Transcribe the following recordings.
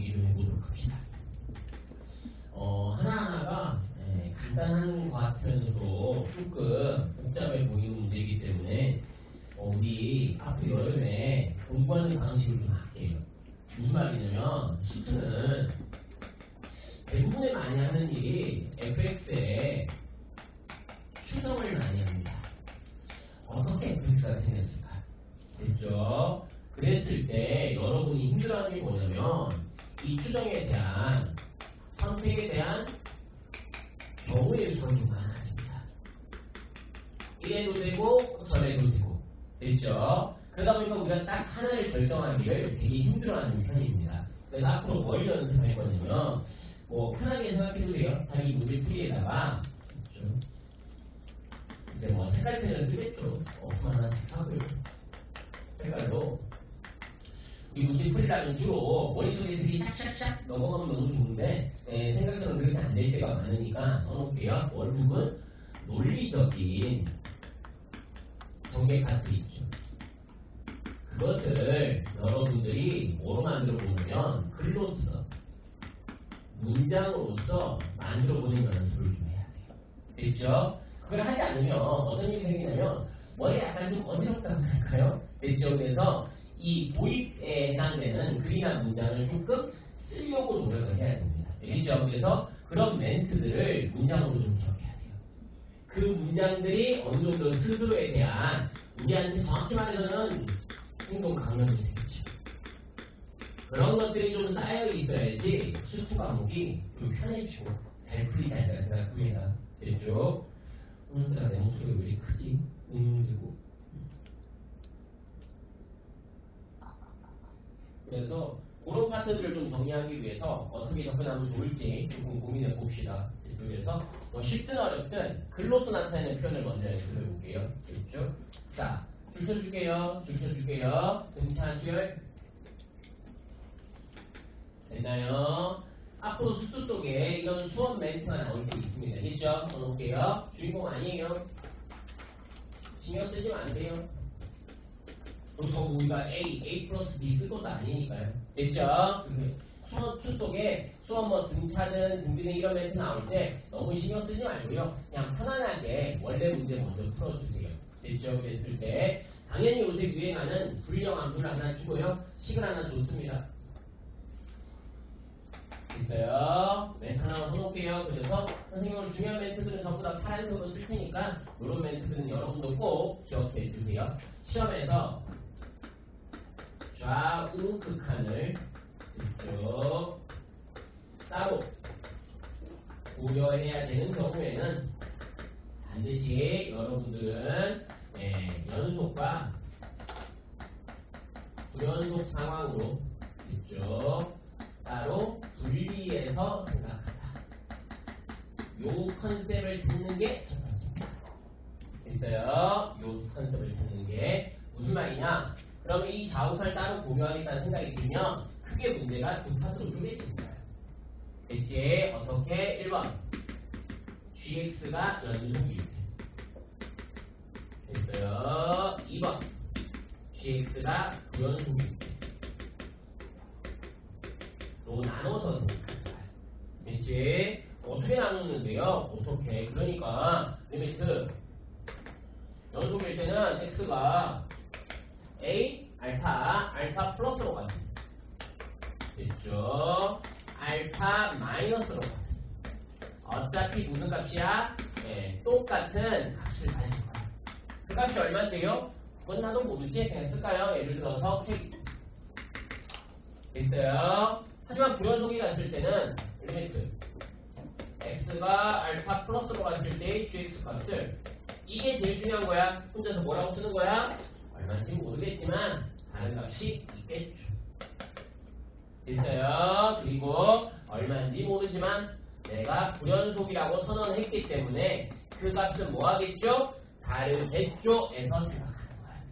얘기를 해보도록 합시다. 하나하나가 간단한 것 같으면서도 조금 복잡해 보이는 문제이기 때문에 우리 앞으로 여름에 공부하는 방식을 좀 할게요. 무슨 말이냐면 시트는 대부분의 많이 하는 일이 fx에 추정을 많이 합니다. 어떻게 fx가 생겼을까? 됐죠? 그랬을 때 여러분이 힘들어하는 게 뭐냐면 이 추정에 대한 선택에 대한 경우의 수가 좀 많아집니다. 이래도 되고 저래도 되고 됐죠? 그러다 보니까 우리가 딱 하나를 결정하기를 되게 힘들어하는 편입니다. 그래서 앞으로 뭘 연습할 거냐면 뭐 편하게 생각해도 돼요. 자기 문제풀이에다가 이제 뭐 색깔펜을 쓰겠죠. 없으면 하나씩 사고요. 색깔도 이 문제풀이라는 주로 머릿속에 색이 샥샥샥 넘어가면 너무 좋은데 생각처럼 그렇게 안 될 때가 많으니까 써놓을게요. 월북은 논리적인 정계 파트 있죠. 그것을 여러분들이 뭐로 만들어 보면 글로써 문장으로서 만들어 보는 연습을 좀 해야 돼요. 됐죠? 그걸 하지 않으면 어떤 일이 생기냐면 머리에 약간 좀 어지럽다고 할까요? 됐죠? 그래서 이 도입에 해당되는 글이나 문장을 조금 쓰려고 노력을 해야 됩니다. 알겠죠? 그래서 그런 멘트들을 문장으로 좀 기억해야 돼요. 그 문장들이 어느 정도 스스로에 대한 우리한테 정확히 말해서는 행동 강령이 되겠죠. 그런 것들이 좀 쌓여 있어야지 수투 과목이 좀 편해지고 잘 풀리지 않을까 생각합니다. 됐죠? 내 목소리가 왜 이렇게 크지? 그리고 그래서 그런 파트들을 좀 정리하기 위해서 어떻게 접근하면 좋을지 조금 고민해 봅시다. 그래서 뭐 쉽든 어렵든 글로서 나타내는 표현을 먼저 연습해 볼게요. 됐죠? 자, 줄 쳐줄게요. 줄 쳐줄게요. 등차줄 됐나요? 앞으로 수투 속에 이런 수업 멘트가 나올 수 있습니다. 됐죠? 써놓을게요. 주인공 아니에요. 신경 쓰지 마세요. 그리고 우리가 A 플러스 B 쓸 것도 아니니까요. 됐죠? 수업 속에 수업 뭐 등차든 등비등 이런 멘트 나올 때 너무 신경 쓰지 말고요. 그냥 편안하게 원래 문제 먼저 풀어주세요. 됐죠? 그랬을 때 당연히 요새 유행하는 불량한 불 하나 주고요. 식을 하나 줬습니다. 있어요. 멘트 하나 써놓을게요. 그래서 선생님 중요한 멘트들은 전부 다 파란색으로 쓸 테니까 이런 멘트들은 여러분도 꼭 기억해 주세요. 시험에서 좌우 극한을 이쪽 따로 고려해야 되는 경우에는 반드시 여러분들은 연속과 불연속 상황으로 이쪽 따로 분리해서 생각하다. 요 컨셉을 찾는 게 첫 번째입니다. 됐어요? 요 컨셉을 찾는 게 무슨 말이냐? 그러면 이 좌우편을 따로 고려하겠다는 생각이 들면 크게 문제가 두 파트로 쪼개집니다. 됐지? 어떻게? 1번 gx가 연속일 때 됐어요? 2번 gx가 불연속일 때 또 나눠서 생각합니다. 됐지? 어떻게 나누는데요? 어떻게? 그러니까 리미트 연속일 때는 x가 a 알파 플러스로 가죠. 됐죠? 알파 마이너스로 가죠. 어차피 무슨 값이야? 똑같은 값을 가질 거야. 그 값이 얼마인데요? 그건 나도 모르지. 그냥 쓸까요? 예를 들어서 K. 됐어요? 하지만 불연속이 갔을 때는 리미트 x가 알파 플러스로 갔을 때의 gx 값을 이게 제일 중요한 거야. 혼자서 뭐라고 쓰는 거야? 얼마인지 모르겠지만 다른 값이 있겠죠. 됐어요? 그리고 얼마인지 모르지만 내가 불연속이라고 선언했기 때문에 그 값은 뭐 하겠죠? 다르겠죠? 에서 생각하는 거야.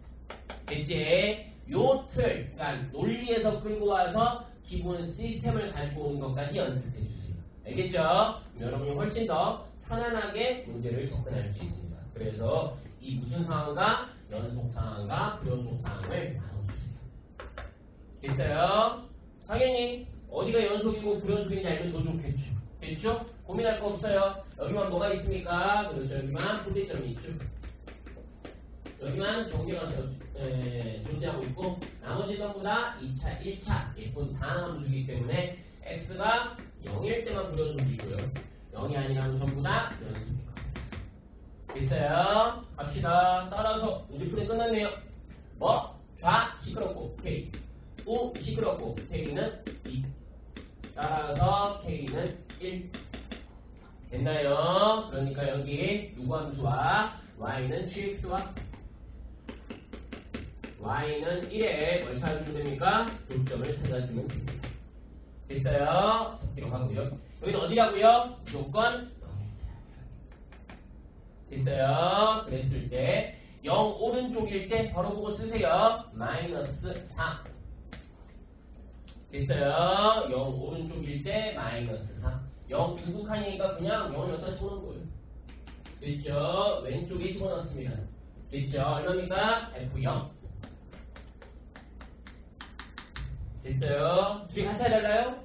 됐지? 요 틀, 그러니까 논리에서 끌고 와서 기본 시스템을 가지고 오는 것까지 연습해 주세요. 알겠죠? 여러분이 훨씬 더 편안하게 문제를 접근할 수 있습니다. 그래서 이 무슨 상황과 연속 상황과 불연속 상황을 나눠주세요. 됐어요? 당연히 어디가 연속이고 불연속인지 알면 더 좋겠죠. 됐죠? 고민할 거 없어요. 여기만 뭐가 있습니까? 그렇죠. 여기만 부대점이 있죠. 여기만 정리가 존재하고 있고 나머지 전부 다 2차, 1차 예쁜 다함수이기 때문에 x가 0일 때만 불연속이고요. 0이 아니라면 전부 다 연속일 겁니다. 됐어요? 갑시다. 따라서 이제 풀이 끝났네요. 뭐? 좌 시끄럽고 K 우 시끄럽고 K는 2 따라서 K는 1 됐나요? 그러니까 여기 요구함수와 Y는 GX와 Y는 1에 뭘 찾아주면 됩니까? 교점을 찾아주면 됩니다. 됐어요? 섞기로 하고요. 여기는 어디라고요? 무조건 됐어요? 그랬을 때 0 오른쪽일 때 바로 보고 쓰세요. 마이너스 4 됐어요? 0 오른쪽일 때 마이너스 4 0 중국하니까 그냥 0을 여기다 쳐놓은 거예요. 됐죠? 왼쪽에 집어넣습니다. 됐죠? 얼마입니까? F0 됐어요? 둘이 같이 달라요?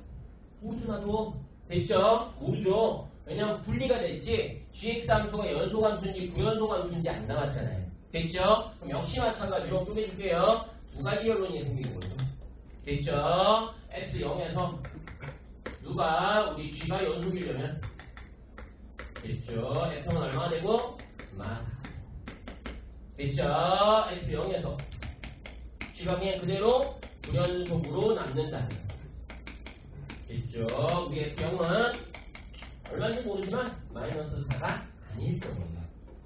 모르나도 됐죠? 모르죠? 왜냐면 분리가 됐지 GX 함수가 연속 함수인지 부연속 함수인지 안 나왔잖아요. 됐죠? 그럼 역시 마찬가지로 쪼개줄게요. 두 가지 결론이 생기는 거죠. 됐죠? X0에서 누가 우리 G가 연속이려면 됐죠? F는 얼마가 되고? 마 됐죠? X0에서 G가 그냥 그대로 불연속으로 남는다는 됐죠? 우리 F0은 얼마인지 모르지만 마이너스 4가 아닐 겁니다.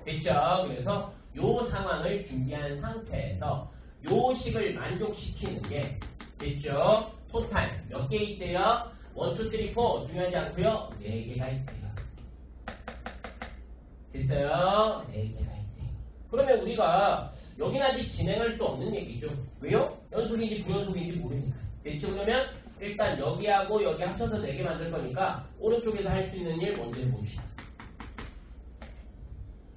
됐죠? 그래서 요 상황을 준비한 상태에서 요 식을 만족시키는 게 됐죠? 토탈 몇 개 있대요? 1, 2, 3, 4 중요하지 않고요. 4개가 있대요. 됐어요? 4개가 있대요. 그러면 우리가 여긴 아직 진행할 수 없는 얘기죠. 왜요? 연속인지 불연속인지 모르니까. 됐죠? 그러면 일단 여기하고 여기 합쳐서 4개 만들 거니까 오른쪽에서 할 수 있는 일 먼저 해봅시다.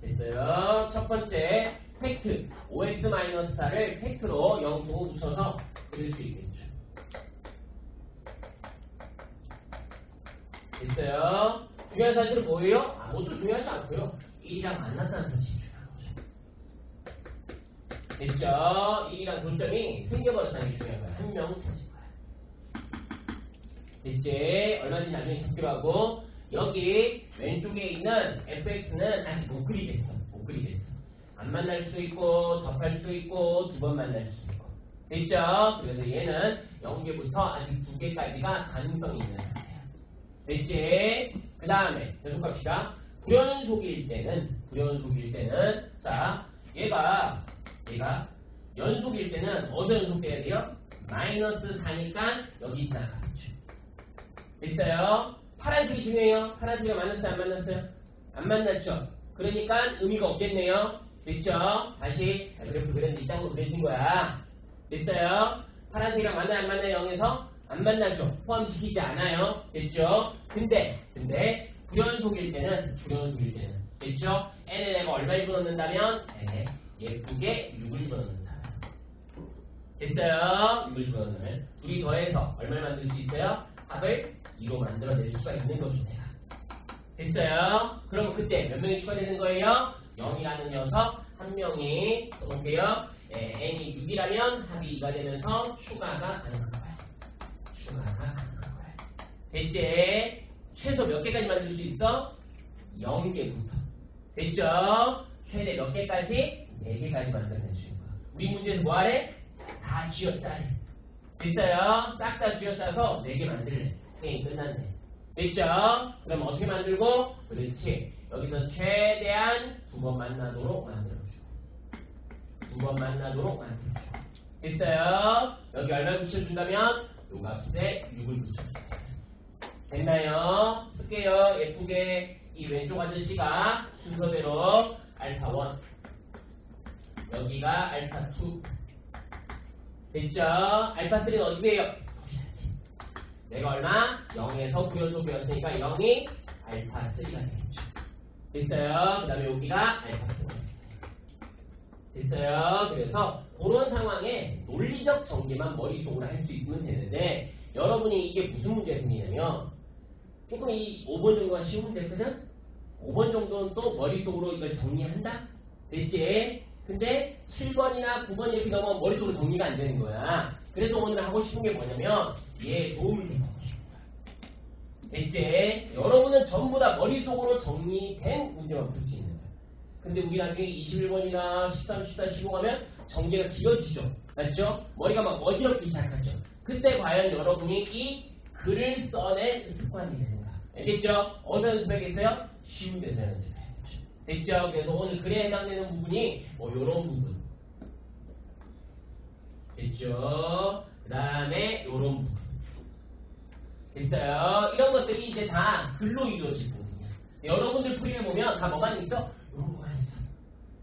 됐어요? 첫 번째 팩트 5x-4를 팩트로 0 부호 붙여서 그릴 수 있겠죠. 됐어요? 중요한 사실은 뭐예요? 아무것도 중요하지 않고요. 1이랑 만났다는 사실이 중요한 거죠. 됐죠? 1이랑 교점이 생겨버렸다는 게 중요한 거야. 한 명 찾을 거야. 됐지? 얼마든지 나중에 찾기로 하고 여기 왼쪽에 있는 fx는 아직 못 그리겠어. 못 그리겠어. 안 만날 수도 있고 접할 수도 있고 두 번 만날 수도 있고 됐죠? 그래서 얘는 0개부터 아직 2개까지가 가능성이 있는 상태야. 됐지? 그 다음에 계속 갑시다. 불연속일 때는 자 얘가 연속일 때는 어디 연속돼야 돼요? 마이너스 4니까 여기 지나가겠죠. 됐어요? 파란색이 중요해요. 파란색이 만났어요? 안 만났어요? 안 만났죠? 그러니까 의미가 없겠네요. 됐죠? 다시 그래프 그랬는데 이 땅으로 그려진 거야. 됐어요? 파란색이랑 만나요? 안 만나요? 0에서? 안 만나죠? 포함시키지 않아요. 됐죠? 근데 불연속일 때는 됐죠? n에 내가 얼마를 집어넣는다면 n에 예쁘게 6을 집어넣는다. 됐어요? 6을 집어넣으면 둘이 더해서 얼마를 만들 수 있어요? 합을 2로 만들어낼 수가 있는 거죠. 내가. 됐어요? 그럼 그때 몇 명이 추가되는 거예요? 0이라는 녀석 한 명이 볼게요. n이 6이라면 합이 2가 되면서 추가가 가능한 거야. 됐지? 최소 몇 개까지 만들 수 있어? 0개부터. 됐죠? 최대 몇 개까지? 4개까지 만들어낼 수 있는 거야. 우리 문제에서 뭐 하래? 다 쥐었다래. 됐어요? 싹 다 쥐었다서 4개 만들래. 게임 끝났네. 됐죠? 그럼 어떻게 만들고? 그렇지. 여기서 최대한 2번 만나도록 만들어주고. 2번 만나도록 만들어주고. 됐어요? 여기 얼마 붙여준다면 요 값에 6을 붙여줘요. 됐나요? 쓸게요. 예쁘게 이 왼쪽 아저씨가 순서대로 알파 1 여기가 알파 2 됐죠? 알파 3는 어디에요? 내가 얼마? 0에서 불연속이었으니까 0이 알파 3가 되겠죠. 됐어요? 그 다음에 여기가 알파 4가 됐어요? 그래서 그런 상황에 논리적 전개만 머릿속으로 할 수 있으면 되는데 여러분이 이게 무슨 문제가 생기냐면 조금 이 5번 정도가 쉬운 문제거든? 5번 정도는 또 머릿속으로 이걸 정리한다? 됐지? 근데 7번이나 9번 이렇게 넘어가면 머릿속으로 정리가 안 되는 거야. 그래서 오늘 하고 싶은 게 뭐냐면 얘 도움을 좀 받고 싶은 거야. 됐지? 여러분은 전부 다 머릿속으로 정리된 문제만 풀 수 있는 거야. 근데 우리 나중에 21번이나 13, 14, 15 가면 정리가 길어지죠. 맞죠? 머리가 막 어지럽기 시작하죠. 그때 과연 여러분이 이 글을 써낸 습관이 되는가? 알겠죠? 어디서 연습하겠어요? 쉬운 데서 연습해야죠. 됐죠? 그래서 오늘 글에 해당되는 부분이 뭐 요런 부분. 됐죠? 그 다음에 요런 부분. 됐어요? 이런 것들이 이제 다 글로 이루어질 부분이야. 여러분들 풀이를 보면 다 뭐만 있어? 요런 거만 있어.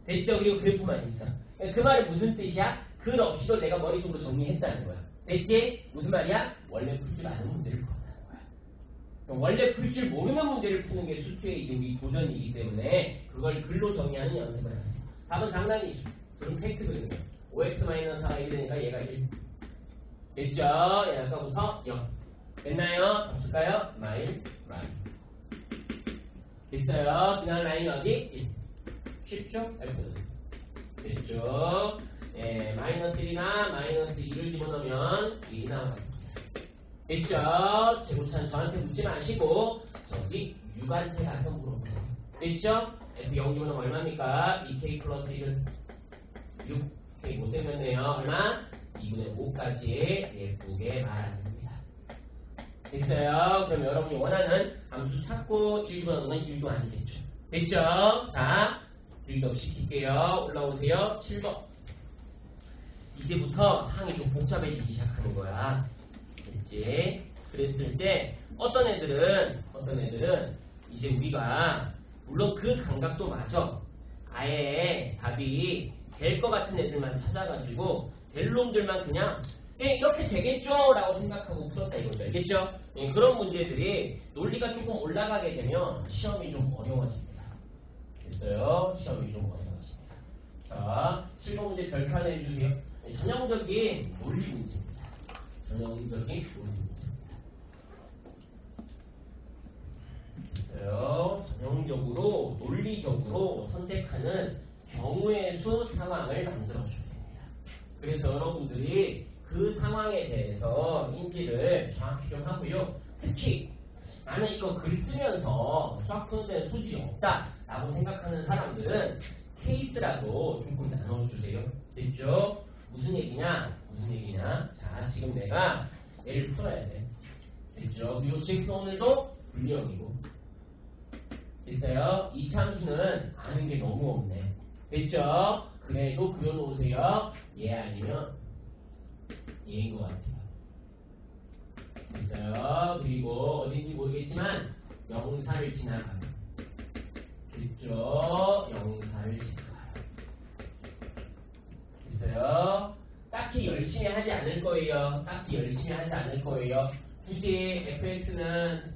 됐죠? 그리고 그래프만 있어. 그 말은 무슨 뜻이야? 글 없이도 내가 머릿속으로 정리했다는 거야. 됐지? 무슨 말이야? 원래 풀 줄 아는 문제를 풀었다는 거야. 원래 풀 줄 모르는 문제를 푸는 게 수투의 이제 우리 도전이기 때문에 그걸 글로 정리하는 연습을 하세요. 답은 장난이죠. 그럼 팩트거든요. 5x-4가 1되니까 얘가 1. 됐죠? 얘 아까부터 0. 됐나요? 없을까요? 마일. 됐어요? 지난 라인 어디? 1. 쉽죠? F. 됐죠? 예, 마이너스 1이나 마이너스 2를 집어넣으면 1이 나와요. 됐죠? 재고차는 저한테 묻지 마시고 저기 육한테 가서 물어보세요. 됐죠? F0이면 얼마입니까? 2K 플러스 1은 6K 못생겼네요. 얼마? 2분의 5까지 예쁘게 말합니다. 됐어요? 그럼 여러분이 원하는 함수 찾고 1 집어넣으면 1도 아니겠죠. 됐죠? 자, 빌드업 시킬게요. 올라오세요. 7번. 이제부터 상이 좀 복잡해지기 시작하는 거야. 됐지? 그랬을 때 어떤 애들은 이제 우리가 물론 그 감각도 맞아. 아예 답이 될 것 같은 애들만 찾아가지고 될 놈들만 그냥 이렇게 되겠죠? 라고 생각하고 풀었다 이거죠. 알겠죠? 그런 문제들이 논리가 조금 올라가게 되면 시험이 좀 어려워집니다. 됐어요? 시험이 좀 어려워집니다. 자, 7번 문제 별표 하나 해주세요. 전형적인 논리 문제입니다. 전형적인 논리 문제입니다. 됐어요? 전형적으로 논리적으로 선택하는 경우의 수 상황을 만들어줘야 됩니다. 그래서 여러분들이 그 상황에 대해서 인지를 정확히 좀 하고요. 특히 나는 이거 글 쓰면서 수학 푸는 데는 소질이 없다 라고 생각하는 사람들은 케이스라도 조금 나눠주세요. 됐죠? 무슨 얘기냐? 자, 지금 내가 얘를 풀어야 돼. 됐죠? 그리고 GX 오늘도 불리형이고. 됐어요? 이 참수는 아는 게 너무 없네. 됐죠? 그래도 그려놓으세요. 얘 아니면 얘인 것 같아요. 됐어요? 그리고 어딘지 모르겠지만 영사를 지나가요. 됐죠? 영사를 지나가요. 됐어요? 딱히 열심히 하지 않을 거예요. 굳이 fx는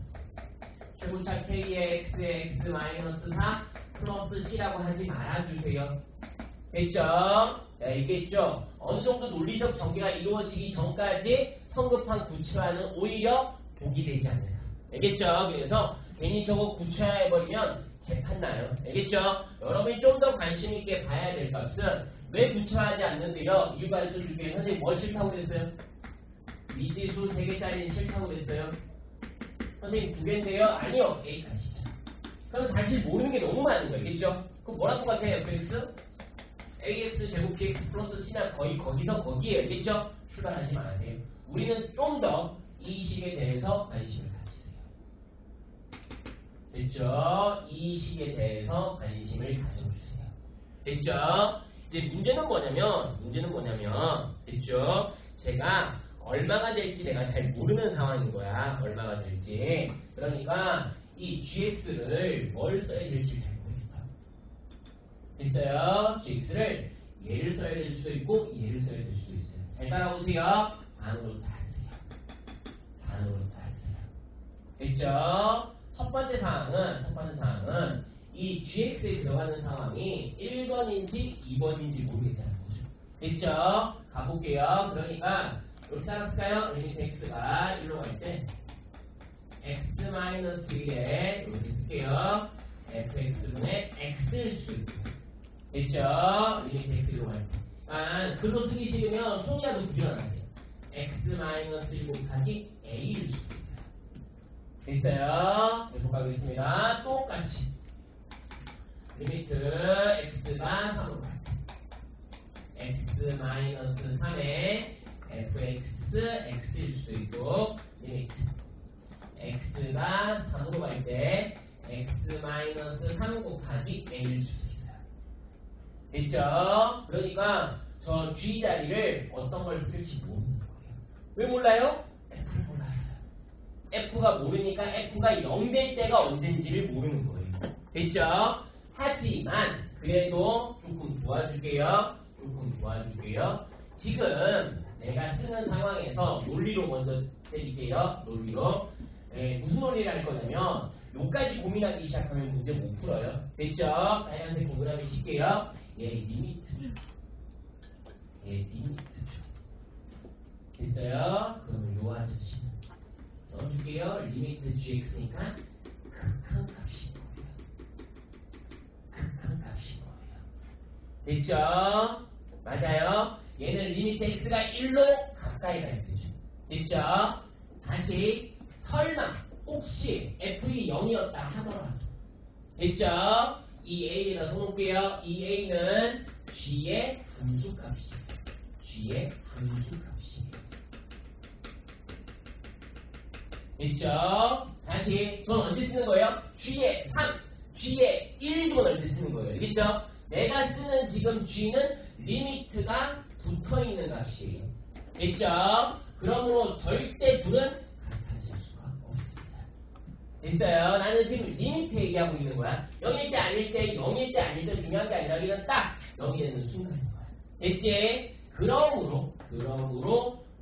최고차 k의 x의 x 마이너스 4 플러스 c라고 하지 말아주세요. 됐죠? 네, 알겠죠? 어느 정도 논리적 전개가 이루어지기 전까지 성급한 구체화는 오히려 독이 되지 않을까. 알겠죠? 그래서 괜히 저거 구체화해버리면 개판나요. 알겠죠? 여러분이 좀 더 관심 있게 봐야 될 것은 왜 구체화하지 않는데요? 이유 가르쳐줄게요. 선생님 뭘 싫다고 그랬어요? 미지수 3개짜리는 싫다고 그랬어요? 선생님 2개인데요? 아니요. A 가시죠. 그럼 사실 모르는 게 너무 많은 거예요. 알겠죠? 그럼 뭐랑 똑같아요? fx? ax 제곱 bx 플러스 c나 거의 거기서 거기에 알겠죠? 출발하지 마세요. 우리는 좀 더 이 식에 대해서 관심을 가지세요. 됐죠? 이 식에 대해서 관심을 가져주세요. 됐죠? 이제 문제는 뭐냐면 됐죠? 제가 얼마가 될지 내가 잘 모르는 상황인 거야. 얼마가 될지. 그러니까 이 gx를 뭘 써야 될지 잘 모르겠다. 됐어요? gx를 얘를 써야 될 수도 있고 얘를 써야 될 수도 있어요. 잘 따라오세요. 반으로 다 하세요. 됐죠? 첫 번째 사항은 이 gx에 들어가는 상황이 1번인지 2번인지 모르겠다는 거죠. 됐죠? 가볼게요. 그러니까 이렇게 따라쓸까요? 리미트 x가 1로 갈 때 x-1에 이렇게 쓸게요. fx분의 x일 수 있고 됐죠? 리미트 x 1로 갈 때. 아, 글로 쓰기 싫으면 손이라도 부정하세요. x-1 곱하기 a일 수 있어요. 됐어요? 계속 가겠습니다. 똑같이 리미트 x가 3으로 갈 때 x-3에 fx x일 수도 있고 리미트 x가 3으로 갈 때 x-3 곱하기 a일 수도 있어요. 됐죠? 그러니까 저 g 자리를 어떤 걸 쓸지 모르는 거예요. 왜 몰라요? f를 몰랐어요. f가 모르니까 f가 0 될 때가 언젠지를 모르는 거예요. 됐죠? 하지만 그래도 조금 도와줄게요. 지금 내가 쓰는 상황에서 논리로 먼저 때릴게요. 논리로. 무슨 논리를 할 거냐면 요까지 고민하기 시작하면 문제 못 풀어요. 됐죠? 빨간색 동그라미 칠게요. 얘 리미트죠. 됐어요? 그럼 요 아저씨는 써줄게요. 리미트 gx니까 극한값인 거예요. 됐죠? 맞아요? 얘는 리미트 x가 1로 가까이 갈 때죠. 됐죠? 다시 설마 혹시 f이 0이었다 하더라도 됐죠? 이 a에다 써놓을게요. 이 a는 g의 함수값이에요. 됐죠? 다시 돈 언제 쓰는 거예요? g의 3, g의 1도 언제 쓰는 거예요. 알겠죠? 내가 쓰는 지금 g는 리미트가 붙어있는 값이에요. 됐죠? 그러므로 절대 둘은 같아질 수가 없습니다. 됐어요? 나는 지금 리미트 얘기하고 있는 거야. 0일 때 아닐 때, 0일 때 아닐 때 중요한 게 아니라 이건 딱 0이 되는 순간인 거야. 됐지? 그러므로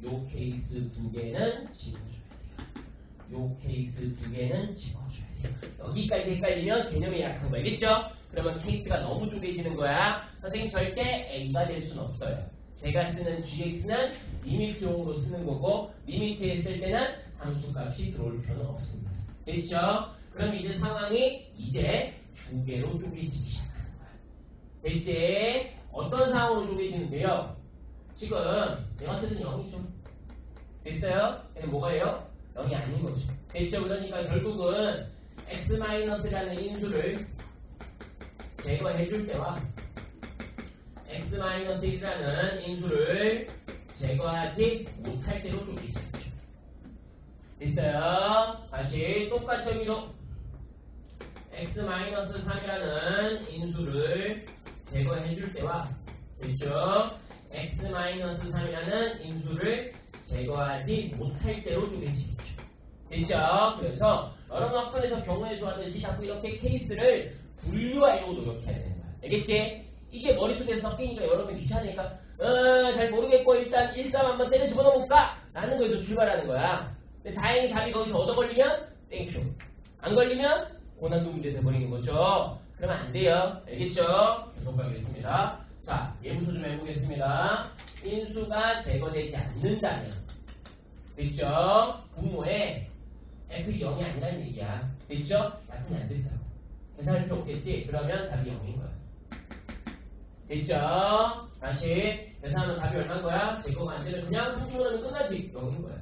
요 케이스 두 개는 집어줘야 돼요. 여기까지 헷갈리면 개념이 약한 거 알겠죠? 그러면 케이스가 너무 쪼개지는 거야. 선생님 절대 A가 될 수는 없어요. 제가 쓰는 GX는 리미트용으로 쓰는 거고 리미트에 쓸 때는 함수값이 들어올 필요는 없습니다. 됐죠? 그럼 이제 상황이 이제 두 개로 쪼개지기 시작하는 거야. 됐지? 어떤 상황으로 쪼개지는데요? 지금 내가 쓰는 0이죠. 됐어요? 얘는 뭐가예요? 0이 아닌 거죠. 됐죠? 그러니까 결국은 x-라는 인수를 제거해 줄 때와 x-1이라는 인수를 제거하지 못할 때로 쪼개지죠. 됐어요? 다시 똑같이 여기도 x-3이라는 인수를 제거해 줄 때와 됐죠? x-3이라는 인수를 제거하지 못할 때로 쪼개지죠. 됐죠? 그래서 여러분 학원에서 경우에 수하듯이 자꾸 이렇게 케이스를 분류하려고 노력해야 되는 거야. 알겠지? 이게 머릿속에서 섞이니까 여러분 귀찮으니까 잘 모르겠고 일단 1, 3 한번 때려 집어넣어볼까? 라는 거에서 출발하는 거야. 근데 다행히 답이 거기서 얻어 걸리면 땡큐. 안 걸리면 고난도 문제 돼버리는 거죠. 그러면 안 돼요. 알겠죠? 계속 가겠습니다. 자, 예부터 좀 해보겠습니다. 인수가 제거되지 않는다면 됐죠? 분모에 F0이 아니라는 얘기야. 됐죠? 약분이 안 됐다고. 계산할 필요 없겠지? 그러면 답이 0인 거야. 됐죠? 다시 계산하면 답이 얼마인 거야? 제거가 안 되면 그냥 성중으로는 끝나지. 0인 거야.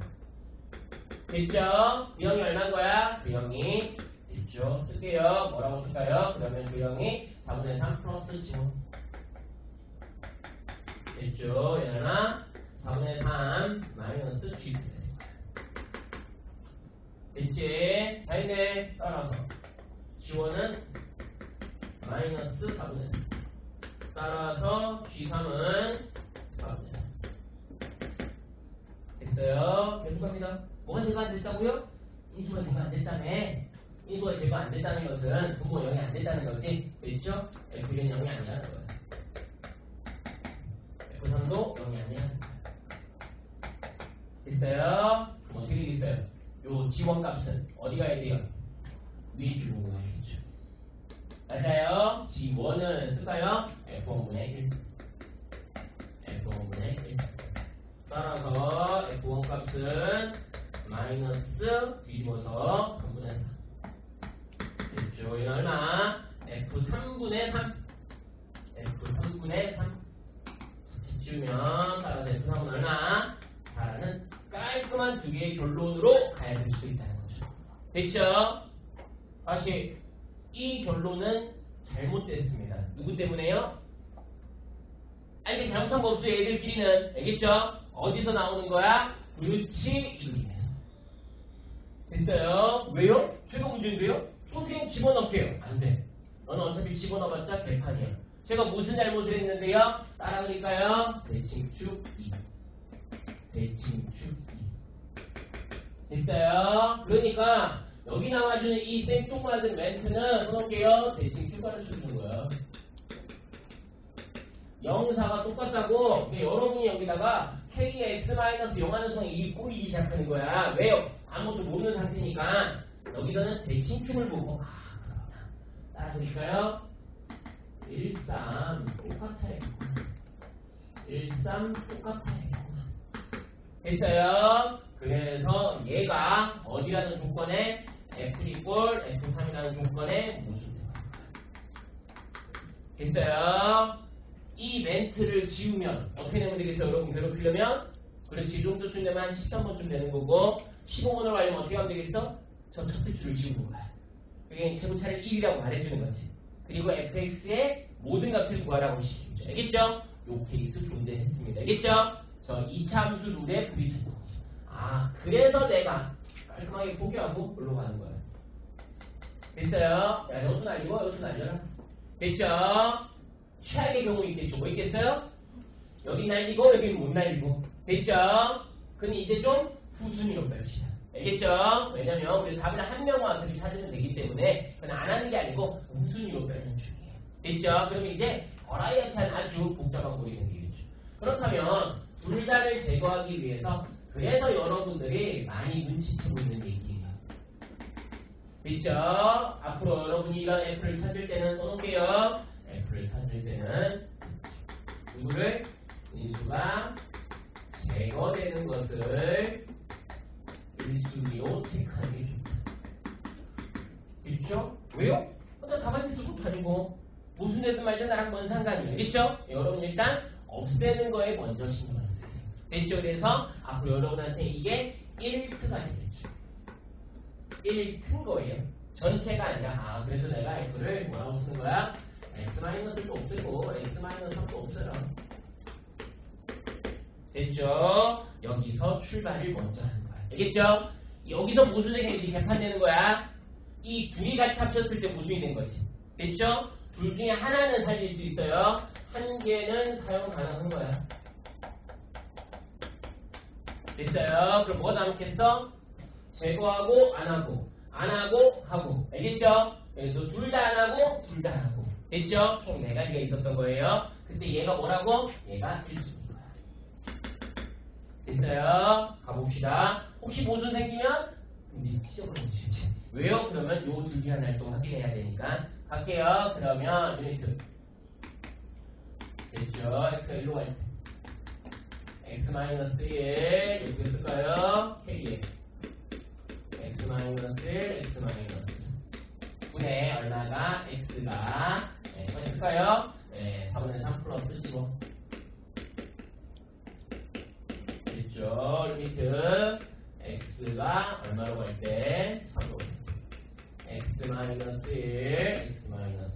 됐죠? 그 0이 얼마인 거야? 그 0이 됐죠? 쓸게요. 뭐라고 쓸까요? 그러면 그 0이 4분의 3 플러스 지원. 됐죠? 얘나 4분의 3 마이너스 G 쓰면 돼. 됐지? 다 했네. 따라서 G1은 마이너스 4분의 3. 따라서 G3은 4분의 3. 됐어요? 계속합니다. 뭐가 제거 안 됐다고요? 인수가 제거 안 됐다며. 인수가 제거 안 됐다는 것은 분모 0이 안 됐다는 거지. 됐죠? F는 0이 아니라는 거야. F3도 0이 아니라는 거야. 됐어요? 그럼 어떻게 되겠어요? 요 G1 값은 어디 가야 돼요? 위에 주고 가야겠죠. 맞아요? G1은 쓸까요? F1분의 1. F1분의 1. 따라서 F1 값은 마이너스 뒤집어서 3분의 4. 됐죠? 이건 얼마? F3분의 3. F3분의 3. 지우면 따라서 F3은 얼마? 4라는 깔끔한 두 개의 결론으로 가야 될 수 있다는 거죠. 됐죠? 다시 이 결론은 잘못됐습니다. 누구 때문에요? 이게 잘못한 거 없어요. 얘들끼리는. 알겠죠? 어디서 나오는 거야? 그렇지, 이름에서. 됐어요? 왜요? 최고 문제인데요? 또 그냥 집어넣게요. 안 돼. 너는 어차피 집어넣어봤자 개판이야. 제가 무슨 잘못을 했는데요? 따라 그릴까요? 대칭축 2. 대칭축 2. 됐어요? 그러니까 여기 나와주는 이 생뚱맞은 멘트는 써놓을게요. 대칭축 가르쳐주는 거야. 영사가 똑같다고. 근데 여러분이 여기다가 KX-0 하는 성이 꼬이기 시작하는 거야. 왜요? 아무것도 모르는 상태니까. 여기서는 대칭축을 보고 그러면 따라 그릴까요? 13 똑같아요. 13 똑같아요. 됐어요? 그래서 얘가 어디라는 조건에 F 이꼴 F3이라는 조건에 모순되는 거예요. 됐어요? 이 멘트를 지우면 어떻게 되면 되겠어요? 여러분 괴롭히려면? 그렇지. 이 정도쯤 되면 한 13번쯤 되는 거고 15번으로 가려면 어떻게 하면 되겠어? 저 첫째 줄을 지우는 거야. 그게 제곱차를 1이라고 말해주는 거지. 그리고 fx의 모든 값을 구하라고 시키죠. 알겠죠? 요 케이스 존재했습니다. 알겠죠? 저 2차 함수 룰에 부딪힌 거죠. 그래서 내가 깔끔하게 포기하고 올라가는 거예요. 됐어요? 야, 이것도 날리고 이것도 날려라. 됐죠? 최악의 경우 있겠죠. 뭐 있겠어요? 여기 날리고 여기 못 날리고. 됐죠? 근데 이제 좀 후순위로 뺍시다. 알겠죠? 왜냐면 우리 답을 한 명만 어차피 찾으면 되기 때문에 그건 안 하는 게 아니고 후순위로 빼는 중이에요. 됐죠? 그러면 이제 버라이어티한 아주 복잡한 꼴이 생기겠죠. 그렇다면 둘 다를 제거하기 위해서 그래서 여러분들이 많이 눈치채고 있는 얘기예요. 됐죠? 앞으로 여러분이 이런 F를 찾을 때는 써놓을게요. F를 찾을 때는 누구를? 인수가 제거되는 것을 1순위로 체크하는 게 좋다. 그렇죠? 왜요? 혼자 가만히 있을 것도 아니고 무슨 데든 말든 나랑 뭔 상관이에요. 그렇죠? 여러분 일단 없애는 거에 먼저 신경을 쓰세요. 됐죠? 그래서 앞으로 여러분한테 이게 1트가 되겠죠. 1트 거예요. 전체가 아니라 그래서 내가 F를 뭐라고 쓰는 거야? X-를 또 없애고 X-3도 없애라. 됐죠? 여기서 출발을 먼저 하는 거야. 알겠죠? 여기서 모순이 생기지 개판되는 거야. 이 둘이 같이 합쳤을 때 모순이 된 거지. 됐죠? 둘 중에 하나는 살릴 수 있어요. 한 개는 사용 가능한 거야. 됐어요? 그럼 뭐가 남겠어? 제거하고 안 하고 안 하고 하고. 알겠죠? 그래서 둘 다 안 하고 둘 다 하고. 됐죠? 총 4가지가 있었던 거예요. 근데 얘가 뭐라고? 얘가 1순위인 거야. 됐어요? 가봅시다. 혹시 모순 생기면 이제 시험을 보시지. 왜요? 그러면 요 둘 중에 하나를 또 확인해야 되니까. 갈게요. 그러면 유니트. 됐죠? x가 1로 갈 때. x-1 여기 쓸까요? k에 x-1 x-1 분의 얼마가 x가 뭐지 쓸까요? 4분의 3 플러스 15. 됐죠? 리미트 x가 얼마로 갈 때? 3로 x-1 x-4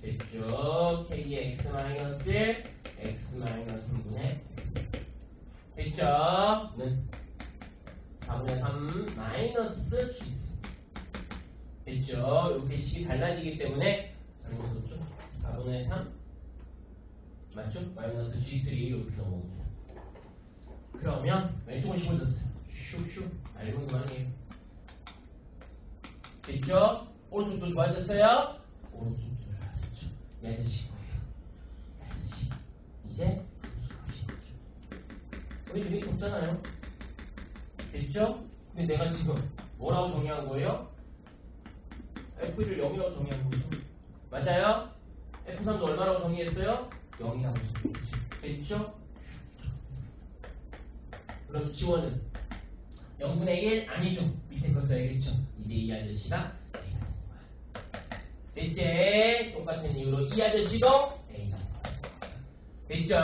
됐죠? k의 x-1 x-3분의 x 됐죠? 는 4분의 3 마이너스 g 됐죠? 이렇게 식이 달라지기 때문에 잘못 썼죠? 4분의 3 맞죠? 마이너스 G3 이렇게 넘어옵니다. 그러면 왼쪽은 15졌어요. 슉슉 알고 그만이에요. 됐죠? 오른쪽도 좋아졌어요? 오른쪽도 좋아졌죠. 이 아저씨 뭐예요? 이 아저씨 이제 우리 눈이 덥잖아요. 됐죠? 근데 내가 지금 뭐라고 정의한 거예요? F를 0이라고 정의한 거죠. 맞아요? F3도 얼마라고 정의했어요? 0이라고 정의했죠. 됐죠? 그럼 지원은 0분의 1 아니죠. 밑에 거 써야겠죠. 이제 이 아저씨가 A가 되는 거야. 됐지? 똑같은 이유로 이 아저씨도 A가 되는 거야. 됐죠?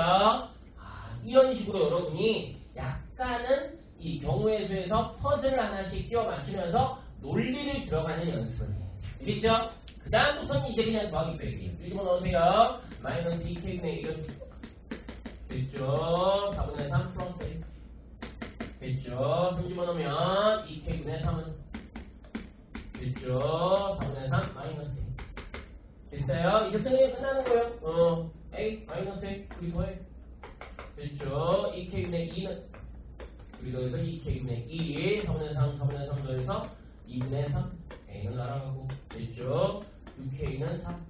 이런 식으로 여러분이 약간은 이 경우의 수에서 퍼즐을 하나씩 끼워 맞추면서 논리를 들어가는 연습을 해요. 알겠죠? 그 다음부터는 이제 그냥 더하기 빼기예요. 요즘은 넣으세요. 마이너스 2k분의 1은 됐죠? 4분의 3 플러스 1 됐죠? 3 집어넣으면 2k분의 3은 됐죠? 4분의 3 마이너스 1 됐어요? 이제부터는 끝나는 거예요. A 마이너스 1 그리고 더해 됐죠? 2k분의 2는 그리고 여기서 2k분의 2 4분의 3 4분의 3 더해서 2분의 3 A는 날아가고 됐죠? 6K는 3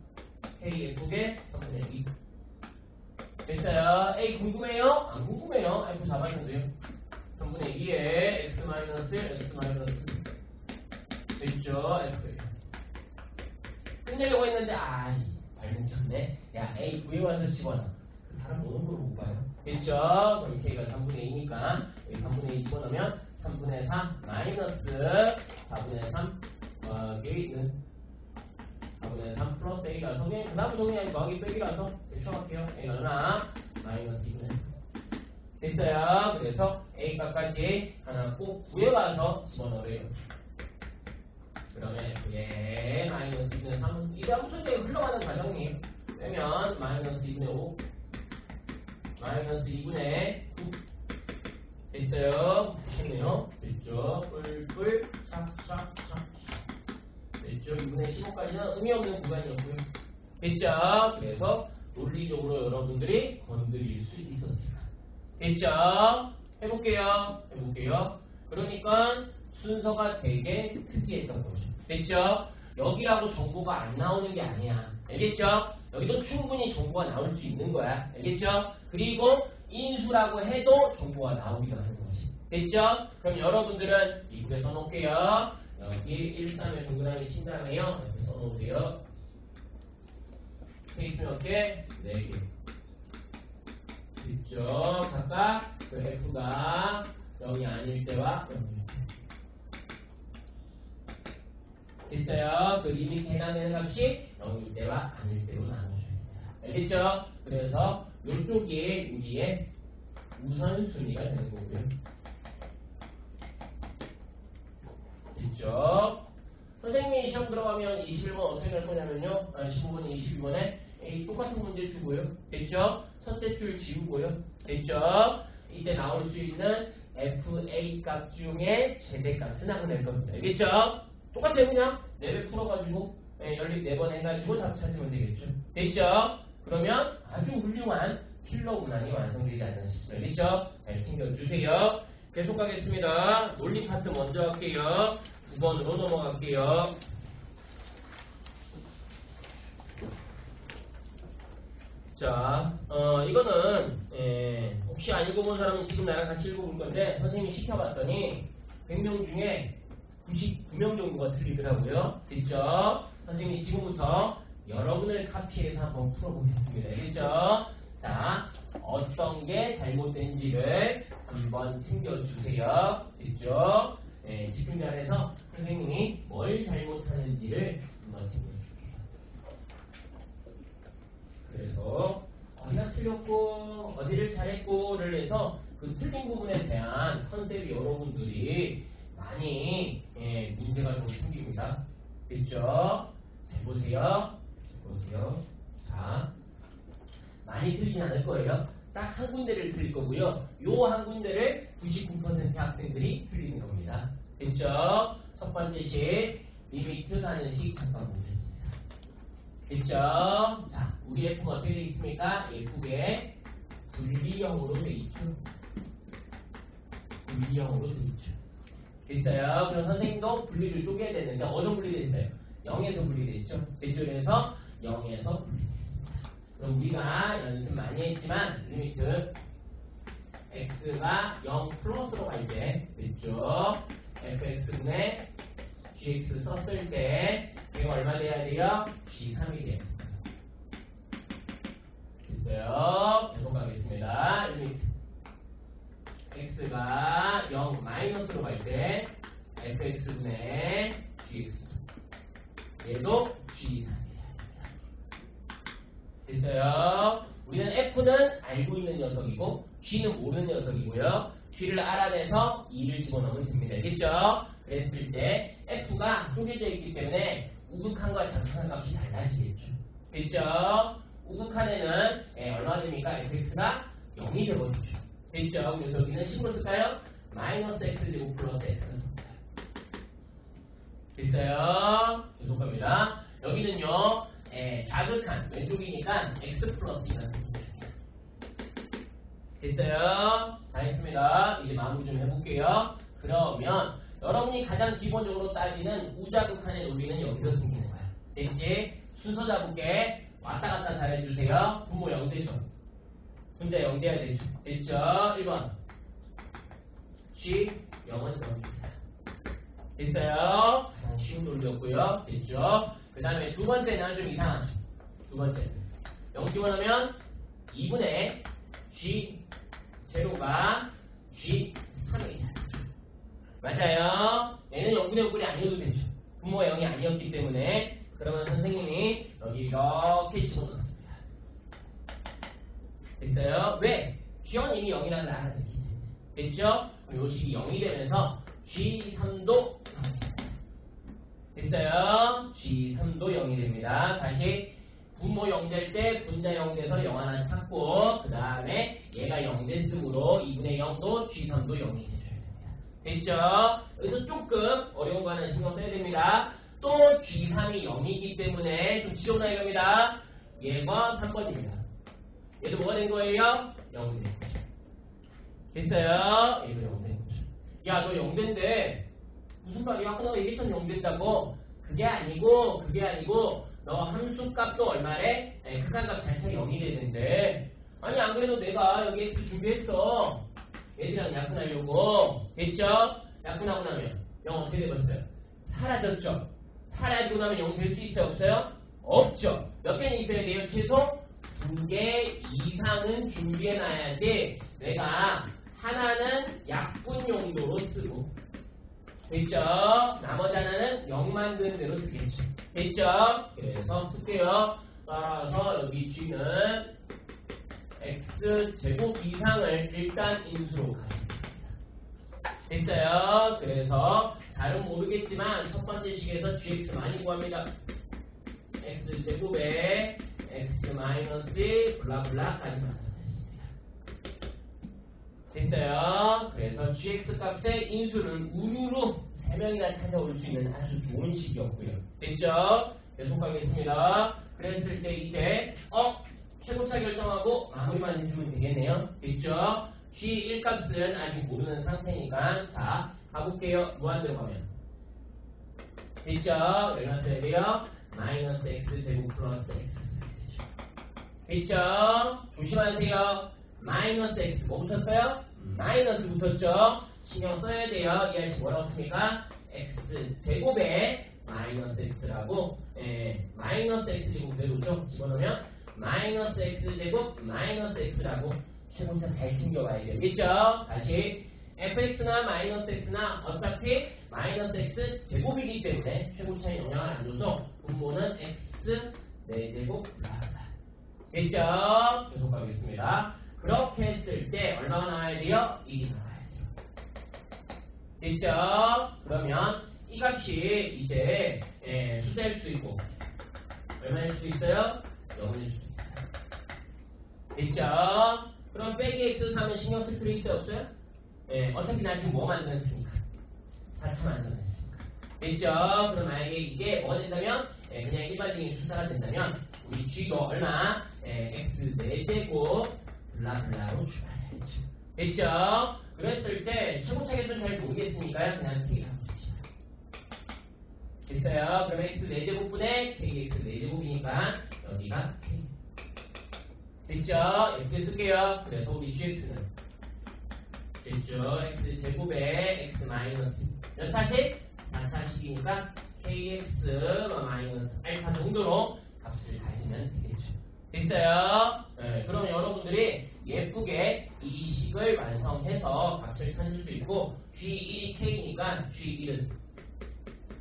K 예쁘게 3분의 2 됐어요? A 궁금해요? 안 궁금해요. F 잡았는데요. 3분의 2에 X 마이너스 1 X 마이너스 2 됐죠? F 끝내려고 했는데 발목 쳤네. 야 A 구해와서 집어넣어. 그 사람 노는 걸 보고 봐요. 됐죠? 그럼 K가 3분의 2니까 여기 3분의 2 집어넣으면 3분의 4 마이너스 4분의 3 더하기는 4분의 3 플러스 A라서 그냥 그 다음부터 그냥 더하기 빼기라서 대충 할게요. A가 얼마나? 마이너스 2분의 3 됐어요. 그래서 A값까지 하나 꼭 구해와서 집어넣으래요. 그러면 F의 마이너스 2분의 3은 이 다음부터 이제 흘러가는 과정이에요. 그러면 마이너스 2분의 5 마이너스 2분의 9 됐어요. 됐네요. 됐죠. 뿔뿔 싹싹싹 됐죠. 2분의 15까지는 의미 없는 구간이었고요. 됐죠. 그래서 논리적으로 여러분들이 건드릴 수 있었어요. 됐죠. 해볼게요. 그러니까 순서가 되게 특이했던 거죠. 됐죠. 여기라고 정보가 안 나오는 게 아니야. 알겠죠? 여기도 충분히 정보가 나올 수 있는 거야. 알겠죠? 그리고 인수라고 해도 정보가 나오기도 하는 거지. 됐죠? 그럼 여러분들은 이쪽에 써놓을게요. 여기 1,3에 동그라미 친 다음에요. 이렇게 써놓으세요. 페이스 몇 개? 4개. 됐죠? 각각 그 F가 0이 아닐 때와 0일 때. 됐어요? 그 리미트 해당되는 값이 0일 때와 아닐 때로 나눠줘야 됩니다. 알겠죠? 그래서 이쪽이 우리의 우선순위가 되는 거고요. 됐죠? 선생님이 시험 들어가면 21번 어떻게 할 거냐면요. 15번, 22번에 똑같은 문제 주고요. 됐죠? 첫째 줄 지우고요. 됐죠? 이때 나올 수 있는 FA 값 중에 최대값은 안 낼 겁니다. 알겠죠? 똑같아요. 그냥 4배 풀어가지고 연립 4번 해가지고 답 찾으면 되겠죠. 됐죠? 그러면 아주 훌륭한 필러 문항이 완성되지 않나 싶습니다. 알겠죠? 잘 챙겨주세요. 계속 가겠습니다. 논리 파트 먼저 할게요. 9번으로 넘어갈게요. 자, 이거는 혹시 안 읽어본 사람은 지금 나랑 같이 읽어볼 건데 선생님이 시켜봤더니 100명 중에 99명 정도가 틀리더라고요. 됐죠? 선생님이 지금부터 여러분을 카피해서 한번 풀어보겠습니다. 알겠죠? 자, 어떤 게 잘못된지를 한번 챙겨주세요. 됐죠? 집중 잘해서 선생님이 뭘 잘못하는지를 한번 챙겨줄게요. 그래서 어디가 틀렸고 어디를 잘했고를 해서 그 틀린 부분에 대한 컨셉이 여러분들이 많이 문제가 좀 생깁니다. 됐죠? 잘 보세요. 자, 많이 틀리진 않을 거예요. 딱 한 군데를 틀릴 거고요. 요 한 군데를 99% 학생들이 틀리는 겁니다. 됐죠? 첫 번째 식 리미트 가는 식 잠깐 보겠습니다. 됐죠? 자, 우리 F가 어떻게 되어 있습니까? 예쁘게 분리형으로 되어 있죠. 됐어요? 그럼 선생님도 분리를 쪼개야 되는데 어디서 분리됐어요? 0에서 분리됐죠? 됐죠? 그래서 0에서 분리됐습니다. 그럼 우리가 연습 많이 했지만 리미트 x가 0 플러스로 갈 때 됐죠? fx분의 gx 썼을 때 이거 얼마 돼야 돼요? g3이 돼요. 됐어요? 계속 가겠습니다. 리미트 x x가 0 마이너스로 갈 때 fx분의 gx 얘도 g3이야. 됐어요? 우리는 f는 알고 있는 녀석이고 g는 모르는 녀석이고요. g를 알아내서 2를 집어넣으면 됩니다. 알겠죠? 그랬을 때 f가 쪼개져 있기 때문에 우극한과 장칸한 값이 달라지겠죠. 됐죠? 우극한에는 얼마가 됩니까? fx가 0이 되거든요. 됐죠? 그래서 여기는 식으로 쓸까요? 마이너스 x제곱 플러스 x가 됩니다. 됐어요? 계속 갑니다. 여기는요, 좌극한 왼쪽이니까 x 플러스 2가 됩니다. 됐어요? 다 했습니다. 이제 마무리 좀 해볼게요. 그러면 여러분이 가장 기본적으로 따지는 우좌극한의 논리는 여기서 생기는 거야. 됐지? 순서 잡을게. 왔다 갔다 잘해주세요. 분모 0대죠. 분자 0대야 되죠. 됐죠? 1번 G 0은 0입니다. 됐어요? 가장 쉬운 논리였고요. 됐죠? 그 다음에 두 번째는 좀 이상하죠. 두 번째 0 집어넣으면 2분의 G 제로가 G3이다. 맞아요? 얘는 0분의 5이 아니어도 되죠. 분모가 0이 아니었기 때문에. 그러면 선생님이 여기 이렇게 집어넣었습니다. 됐어요? 왜? G는 이미 0이라는 걸 알아냈기 때문에. 됐죠? 그럼 요 식이 0이 되면서 G3도 0이 됐어요? G3도 0이 됩니다. 다시 분모 0 될 때 분자 0 돼서 0 하나 찾고 그 다음에 얘가 0 됐으므로 2분의 0도 G3도 0이 돼줘야 됩니다. 됐죠? 여기서 조금 어려운 거 하나 신경 써야 됩니다. 또 G3이 0이기 때문에 좀 지워놔야 됩니다. 얘가 3번입니다. 얘도 뭐가 된 거예요? 0이 된 거죠. 됐어요? 얘도 0 된 거죠. 야, 너 0된데 무슨 말이야? 아까 너 얘기했던 0 된다고. 그게 아니고 너 함수값도 얼마래? 극한값 자체가 0이 되는데 아니 안 그래도 내가 여기 X 준비했어. 얘들이랑 약분하려고. 됐죠? 약분하고 나면 0 어떻게 돼버렸어요? 사라졌죠? 사라지고 나면 0 될 수 있어요? 없어요? 없죠. 몇 개는 있어야 돼요? 최소 2개 이상은 준비해놔야지 내가 하나는 약분 용도로 쓰고 됐죠? 나머지 하나는 0 만드는 대로 쓰겠죠. 됐죠? 그래서 쓸게요. 따라서 여기 G는 X제곱 이상을 일단 인수로 가집니다. 됐어요? 그래서 잘은 모르겠지만 첫 번째 식에서 GX 많이 구합니다. X제곱에 X 마이너스 블라블라까지 만들어냈습니다. 됐어요? 그래서 GX 값의 인수는 우르르 3명이나 찾아올 수 있는 아주 좋은 식이었고요. 됐죠? 계속 가겠습니다. 그랬을 때 이제 최고차 결정하고 마무리만 해주면 되겠네요. 됐죠? G1 값은 아직 모르는 상태니까 자 가볼게요. 무한대로 가면 됐죠? 얼마 써야 돼요? 마이너스 x 제곱 플러스 x 됐죠? 조심하세요. 마이너스 x 뭐 붙었어요? 마이너스 붙었죠? 신경 써야 돼요. 이 아저씨 뭐라고 씁니까? x 제곱에 마이너스 x라고 마이너스 x 제곱 그대로죠? 집어넣으면 마이너스 x 제곱 마이너스 x라고 최고차 잘 챙겨봐야 되겠죠? 다시 fx나 마이너스 x나 어차피 마이너스 x 제곱이기 때문에 최고차에 영향을 안 줘서 분모는 x 4제곱 블라블라 됐죠? 계속 가겠습니다. 그렇게 했을 때 얼마가 나와야 돼요? 1이 나와야 돼요. 됐죠? 그러면 이 값이 이제 숫자일 수 있고 얼마일 수도 있어요? 0일 수도 있어요. 됐죠? 그럼 빼기 x 3은 신경 쓸 필요 있어요? 없어요? 어차피 나 지금 뭐 만들었으니까 4차 만들었으니까 됐죠? 그럼 만약에 이게 뭐가 된다면 그냥 일반적인 숫자가 된다면 우리 g도 얼마? x 4제곱 블라블라로 출발해야죠. 됐죠? 그랬을 때 최고차 계수는 잘 모르겠으니까요. 그냥 k 하면 됩시다. 됐어요? 그러면 x 4제곱분의 kx 4제곱이니까 여기가 k 됐죠? 이렇게 쓸게요. 그래서 우리 gx는 됐죠? x 제곱에 x 마이너스 몇 차식? 4차식이니까 kx 마이너스 알파 정도로 값을 가지면 되겠죠. 됐어요? 그럼 여러분들이 예쁘게 이 식을 완성해서 값을 찾을 수 있고 G1이 K니까 G1은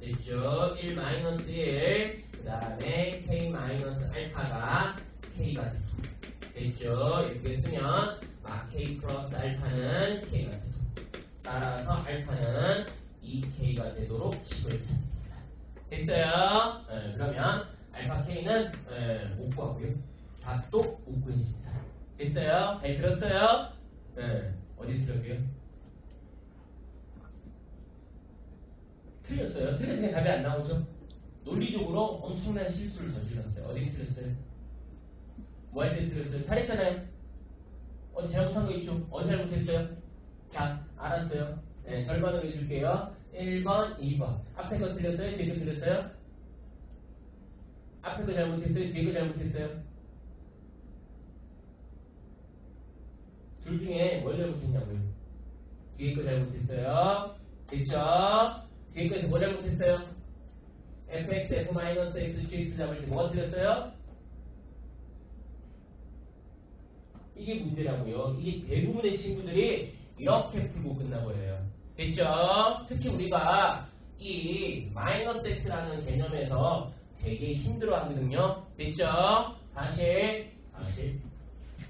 됐죠? 1-1 그 다음에 K-알파가 K가 됐죠? 이렇게 쓰면 K 플러스 알파는 K가 되고 따라서 알파는 2K가 되도록 식을 찾습니다. 됐어요? 그러면 알파 K는 못 구하고요. 답도 못 구했습니다. 됐어요? 잘 들었어요? 어디 들었고요? 틀렸어요. 틀렸으니까 답이 안 나오죠? 논리적으로 엄청난 실수를 저질렀어요. 어디 틀렸어요? 뭐 할 때 틀렸어요? 잘했잖아요. 어디 잘못한 거 있죠? 어디 잘못했어요? 자, 알았어요. 네, 절반으로 해줄게요. 1번, 2번. 앞에 거 틀렸어요? 뒤에 거 틀렸어요? 앞에 거 잘못했어요? 뒤에 거 잘못했어요? 둘 중에 뭘 잘못했냐고요? 뒤에 거 잘못했어요? 됐죠? 뒤에 거에서 뭐 잘못했어요? fx, f-x, gx 잡을 때 뭐가 틀렸어요? 이게 문제라고요. 이게 대부분의 친구들이 이렇게 풀고 끝나버려요. 됐죠? 특히 우리가 이 마이너스 x라는 개념에서 되게 힘들어하거든요. 됐죠? 다시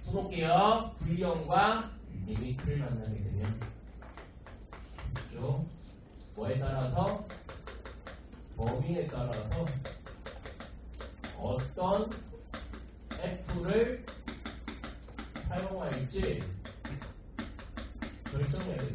써볼게요. 분리형과 리미트를 만나게 되면 됐죠? 뭐에 따라서? 범위에 따라서 어떤 f를 사용할지 결정해야 돼요.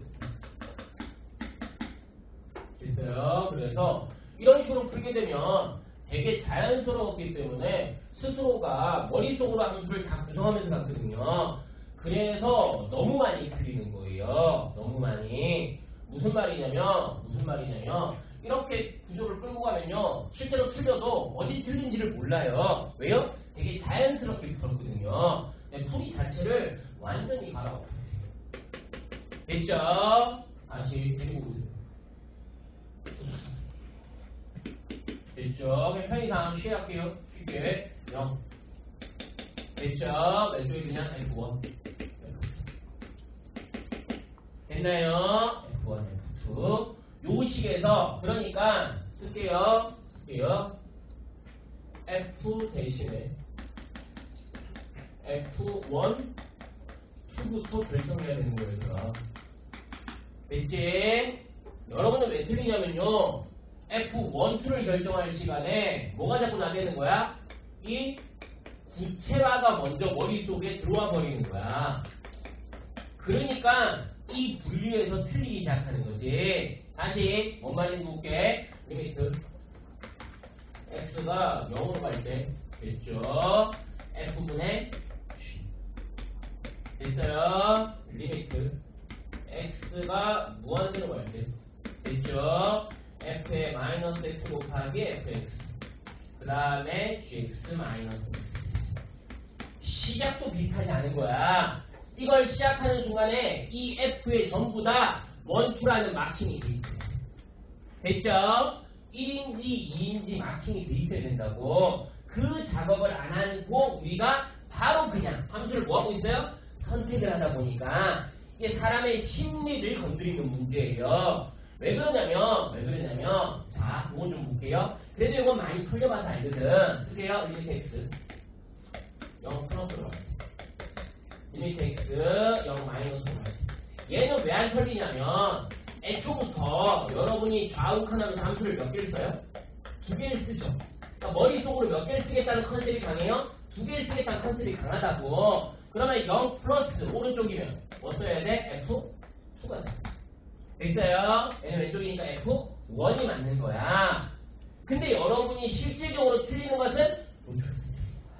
됐어요? 그래서 이런 식으로 풀게 되면 되게 자연스러웠기 때문에 스스로가 머릿속으로 함수를 다 구성하면서 갔거든요. 그래서 너무 많이 풀리는 거예요. 너무 많이. 무슨 말이냐면 이렇게 구조를 끌고 가면요. 실제로 틀려도 어디 틀린지를 몰라요. 왜요? 되게 자연스럽게 풀었거든요. 풀이 자체를 완전히 갈아엎어요. 됐죠? 다시 데리고 오세요. 됐죠? 그냥 편의상 쉬할게요. 쉽게 0. 됐죠? 왼쪽에 그냥 F1. 됐나요? F1, F2. 요 식에서 그러니까 쓸게요. F 대신에 F1, 2부터 결정해야 되는 거예요, 얘들아. 됐지? 여러분은 왜 틀리냐면요. F1, 2를 결정할 시간에 뭐가 자꾸 나되는 거야? 이 구체화가 먼저 머릿속에 들어와 버리는 거야. 그러니까 이 분류에서 틀리기 시작하는 거지. 다시 뭔 말인지 볼게. 리미트 x가 0으로 갈 때 됐죠? f분의 g 됐어요? 리미트 x가 무한대로 갈 때 됐죠? f의 마이너스 x 곱하기 fx 그 다음에 gx 마이너스 x 시작도 비슷하지 않은 거야. 이걸 시작하는 순간에 이 f의 전부 다 원투라는 마킹이 돼 있어요. 됐죠? 1인지 2인지 마킹이 돼 있어야 된다고. 그 작업을 안 하고 우리가 바로 그냥 함수를 뭐하고 있어요? 선택을 하다 보니까 이게 사람의 심리를 건드리는 문제예요. 왜 그러냐면 자, 이건 좀 볼게요. 그래도 이건 많이 풀려봐서 알거든. 쓸게요. 리미트 x 0 플러스로 갈 때. 리미트 x 0 마이너스로 갈 때. 얘는 왜 안 털리냐면 애초부터 여러분이 좌우칸하면서 함수를 몇 개를 써요? 2개를 쓰죠. 그러니까 머릿속으로 몇 개를 쓰겠다는 컨셉이 강해요? 2개를 쓰겠다는 컨셉이 강하다고. 그러면 0 플러스 오른쪽이면 뭐 써야 돼? F2가 돼. 됐어요? 얘는 왼쪽이니까 F1이 맞는 거야. 근데 여러분이 실질적으로 틀리는 것은 노출에서 틀리는 거야.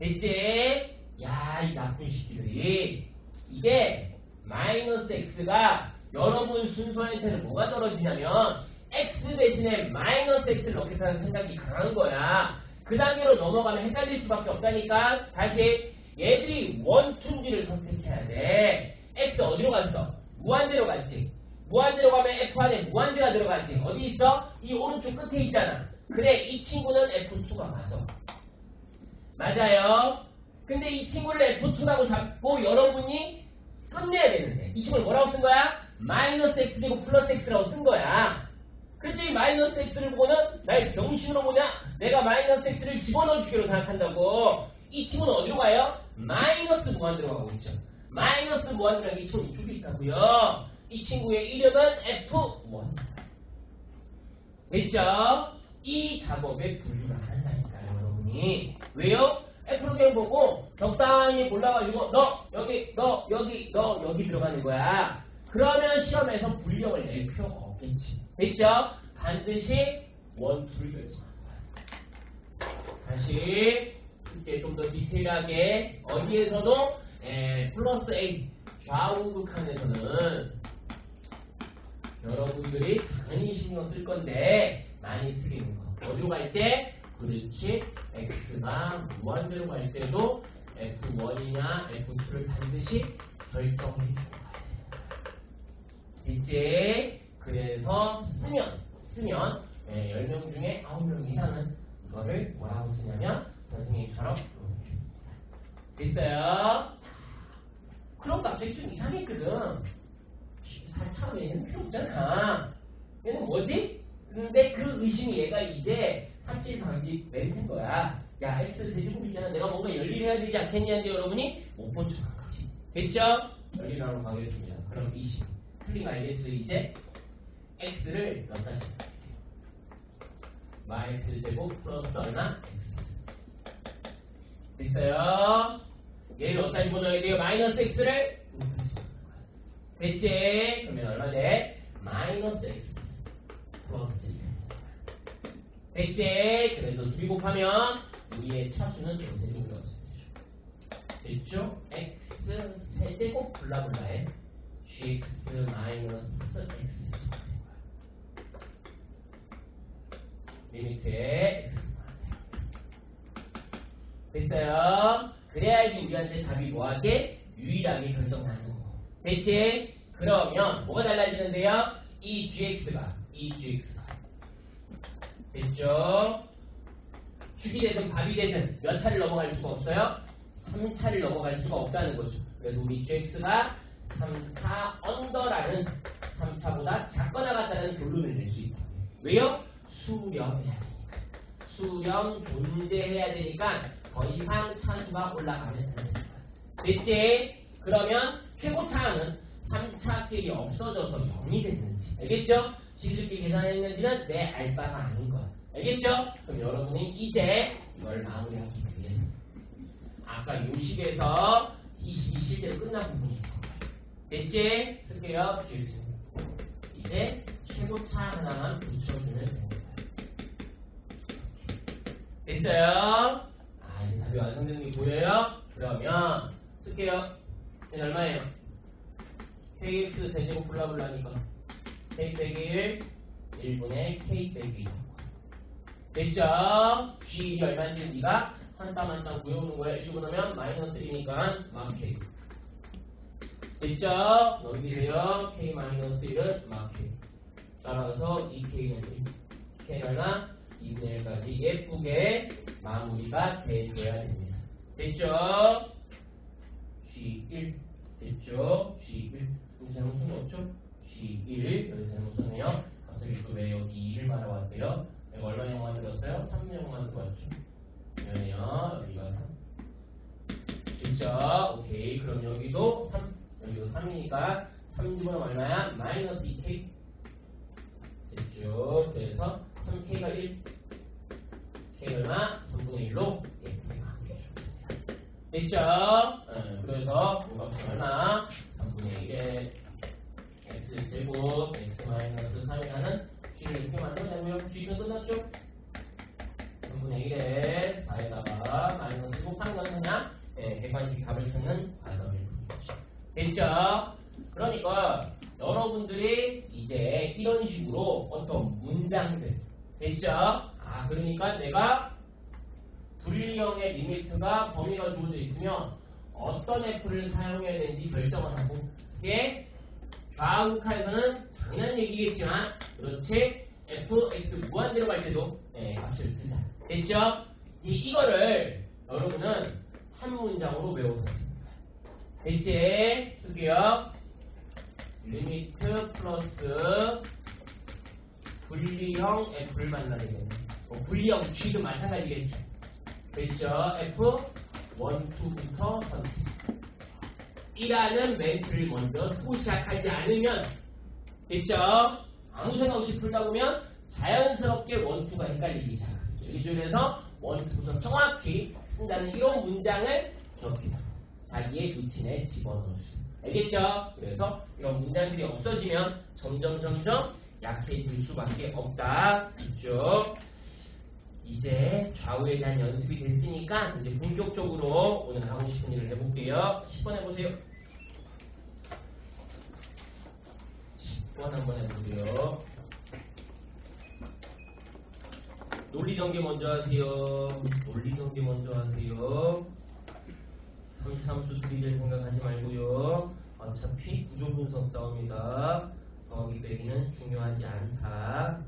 됐지? 야, 이 나쁜 시끼들이. 이게 마이너스 x가 여러분 순서한테는 뭐가 떨어지냐면 x 대신에 마이너스 x를 넣겠다는 생각이 강한 거야. 그 단계로 넘어가면 헷갈릴 수밖에 없다니까. 다시 얘들이 원투인지를 선택해야 돼. x 어디로 갔어? 무한대로 갔지. 무한대로 가면 f 안에 무한대가 들어갔지. 어디 있어? 이 오른쪽 끝에 있잖아. 그래, 이 친구는 f2가 맞아. 맞아요. 근데 이 친구를 f2라고 잡고 여러분이 끝내야 되는데 이 친구를 뭐라고 쓴 거야? 마이너스 x제곱 플러스 x라고 쓴 거야. 그치? 마이너스 x를 보고는 날 병신으로 보냐? 내가 마이너스 x를 집어넣어주기로 생각한다고. 이 친구는 어디로 가요? 마이너스 무한대로 가고 있죠. 마이너스 무한대로 이 친구 이쪽에 있다고요. 이 친구의 이름은 F1. 됐죠? 이 작업에 분류를 안 한다니까요, 여러분이. 왜요? F로 보고 적당히 골라가지고 너 여기 들어가는 거야. 그러면 시험에서 분력을 낼 필요가 없겠지. 됐죠? 반드시 원투를 결정하는 거야. 다시 쉽게 좀 더 디테일하게 어디에서도 플러스 A 좌우 극한에서는 여러분들이 당연히 신경 쓸 건데 많이 틀리는 거. 어디로 갈 때? 그렇지. X가 무한대로 갈 때도 F1이냐 F2를 반드시 결정해 주는 거야. 이제 그래서 쓰면 10명 중에 9명 이상은 이거를 뭐라고 쓰냐면 선생님처럼 됐어요? 그럼 갑자기 좀 이상했거든. 4차 외에는 필요 없잖아. 얘는 뭐지? 근데 그 의심이 얘가 이제 삼질 방지 멘트인 거야. 야, x 세제곱 있잖아. 내가 뭔가 열일해야 되지 않겠냐는데 여러분이 못 본 척한 거지. 됐죠? 열일하러 가겠습니다. 그럼 20. 틀린 알겠어요? 이제 x를 몇 다시 마이너스 제곱 플러스 얼마? x. 됐어요? 얘를 어디다 집어넣어야 돼요? 마이너스 x를 됐지? 그러면 얼마 돼? 마이너스 x 플러스 1. 됐지? 그래서 둘이 곱하면 우리의 차수는 세제곱이라고 쓰죠. 됐죠? x 세제곱 블라블라에 gx 마이너스 x 리미트에 x 됐어요? 그래야지 우리한테 답이 뭐하게? 유일하게 결정나는 거. 됐지? 그러면 뭐가 달라지는데요? 이 gx가 됐죠? 축이 되든 밥이 되든 몇 차를 넘어갈 수가 없어요? 3차를 넘어갈 수가 없다는 거죠. 그래서 우리 gx가 3차 언더라는 3차보다 작거나 같다는 결론을 낼 수 있다. 왜요? 수렴해야 되니까. 수렴 존재해야 되니까 더 이상 차수가 올라가면 안 됩니다. 됐지? 그러면 최고차는 3차끼리 없어져서 0이 됐는지 알겠죠? 지들끼리 계산했는지는 내 알바가 아닌 거야. 알겠죠? 그럼 여러분이 이제 이걸 마무리하기 위해서 아까 요식에서 이 실제로 끝난 부분이 있고 됐지? 쓸게요. 이제 최고차 하나만 붙여주면 됩니다. 됐어요? 이제 답이 완성되는 게 보여요? 그러면 쓸게요. 얘는 얼마예요? kx 세제곱 블라블라니까 k 빼기 1 1분의 k 빼기 2 됐죠? g1이 얼마인지 네가 한 땀 한 땀 구해오는 거야. 1분 하면 마이너스 1이니까 막 k 됐죠? 넘기세요. k 마이너스 1은 막 k 따라서 2k는 1 k 얼마? 2분의 1까지 예쁘게 마무리가 돼줘야 됩니다. 됐죠? G1 됐죠? G1 여기 잘못 쓴 거 없죠? G1 여기 잘못 썼네요. 갑자기 또 왜 여기 2를 말아왔대요? 내가 얼마형 만들었어요? 3형 만들었죠? 그러면요 여기가 3 됐죠? 오케이. 그럼 여기도 3 여기도 3이니까 3주면 얼마야? 마이너스 2k 됐죠? 그래서 3k가 1 k 얼마? 3분의 1로 예쁘게 마무리해줍니다. 됐죠? 그래서 이값이 얼마? 3분의 1에 x제곱 x 마이너스 3이라는 g를 이렇게 만들어내고요. g는 끝났죠? 3분의 1에 4에다가 마이너스 곱하는 건 그냥 객관식 답을 찾는 과정일 뿐이죠. 됐죠? 그러니까 여러분들이 이제 이런 식으로 어떤 문장들 됐죠? 그러니까 내가 불리형의 리미트가 범위가 주어져 있으면 어떤 f를 사용해야 되는지 결정을 하고 그게 좌우극한에서는 당연한 얘기겠지만 그렇지 f, x 무한대로 갈 때도 값을 쓰자. 됐죠? 이거를 여러분은 한 문장으로 외워서 씁니다. 대체 쓸게요. 리미트 플러스 분리형 F를 만나게 되네. 분리형 G도 마찬가지겠죠. 됐죠? F 1, 2부터 선택. 1라는 멘트를 먼저 쓰고 시작하지 않으면 됐죠? 아무 생각 없이 풀다 보면 자연스럽게 1, 2가 헷갈리기 시작하죠. 이 중에서 1, 2부터 정확히 쓴다는 이런 문장을 기억해요. 자기의 루틴에 집어넣을 수 있어요. 알겠죠? 그래서 이런 문장들이 없어지면 점점 약해질 수밖에 없다. 있죠? 이제 좌우에 대한 연습이 됐으니까 이제 본격적으로 오늘 하고 싶은 일을 해볼게요. 10번 해보세요. 10번 한번 해보세요. 논리전개 먼저 하세요. 논리전개 먼저 하세요. 3수 수리될 생각하지 말고요. 어차피 구조분석 싸움이다. 더하기 빼기는 중요하지 않다.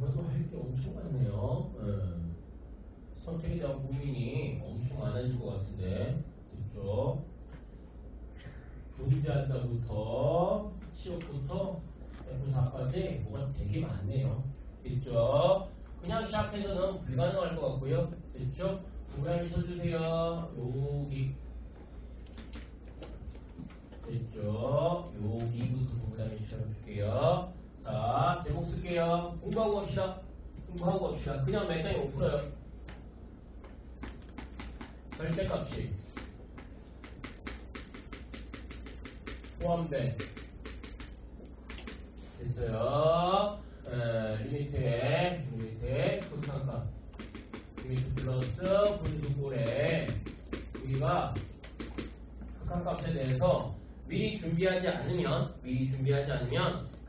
대표가 할 게 엄청 많네요. 선택에 대한 고민이 엄청 많아질 것 같은데, 그렇죠? 존재한다부터 취업부터 F4까지 뭐가 되게 많네요. 그렇죠? 그냥 시작해서는 불가능할 것 같고요. 그렇죠? 동그라미 쳐주세요. 여기. 됐죠? 여기부터 동그라미 쳐줄게요. 자, 제목 쓸게요. 공부하고 갑시다. 공부하고 갑시다. 그냥 맨땅에 못 풀어요. 절대값이 포함된 됐어요. 리미트에 극한값 리미트 플러스 분수꼴에 우리가 극한값에 대해서 미리 준비하지 않으면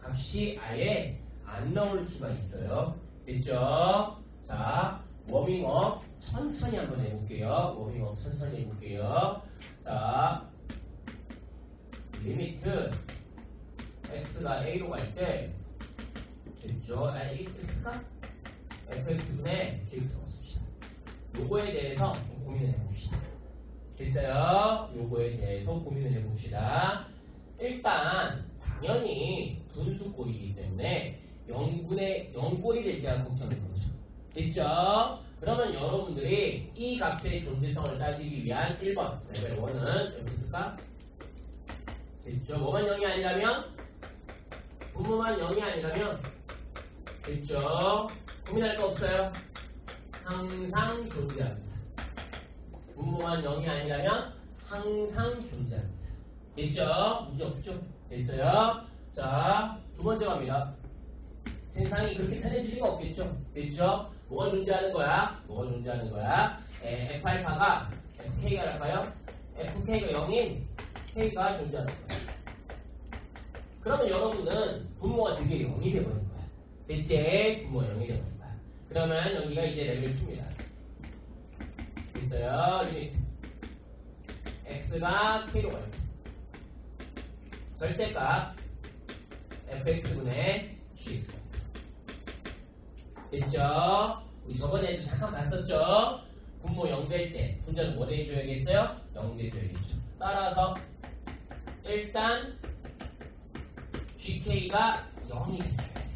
값이 아예 안 나올 수가 있어요. 됐죠? 자, 워밍업 천천히 한번 해볼게요. 워밍업 천천히 해볼게요. 자, 리미트 x가 a로 갈 때 됐죠? x가 fx분의 gx라고 씁시다. 요거에 대해서 고민을 해봅시다. 됐어요? 요거에 대해서 고민을 해봅시다. 일단 당연히 분수꼴이기 때문에 0꼴이 될 때가 걱정인 거죠. 됐죠? 그러면 여러분들이 이 값의 존재성을 따지기 위한 1번 레벨 1은 fx가 됐죠? 뭐만 0이 아니라면? 분모만 0이 아니라면 됐죠? 고민할 거 없어요? 항상 존재합니다. 분모만 0이 아니라면 항상 존재합니다. 됐죠? 문제 없죠? 됐어요? 자, 두 번째 갑니다. 세상이 그렇게 편해질 리가 없겠죠? 됐죠? 뭐가 존재하는 거야? 뭐가 존재하는 거야? F알파가 FK가 할까요? FK가 0인 K가 존재하는 거야. 그러면 여러분은 분모가 되게 0이 되버린 거야. 대체 분모가 0이 되버린 거야. 그러면 여기가 이제 레벨 2입니다. 됐어요? 리미트 X가 K로 가요. 절대값 fx분의 gx. 됐죠? 우리 저번에도 잠깐 봤었죠? 분모 0 될 때 분자는 뭐 대줘야겠어요? 0 대줘야겠죠. 따라서 일단 gk가 0이 돼줘야 돼요.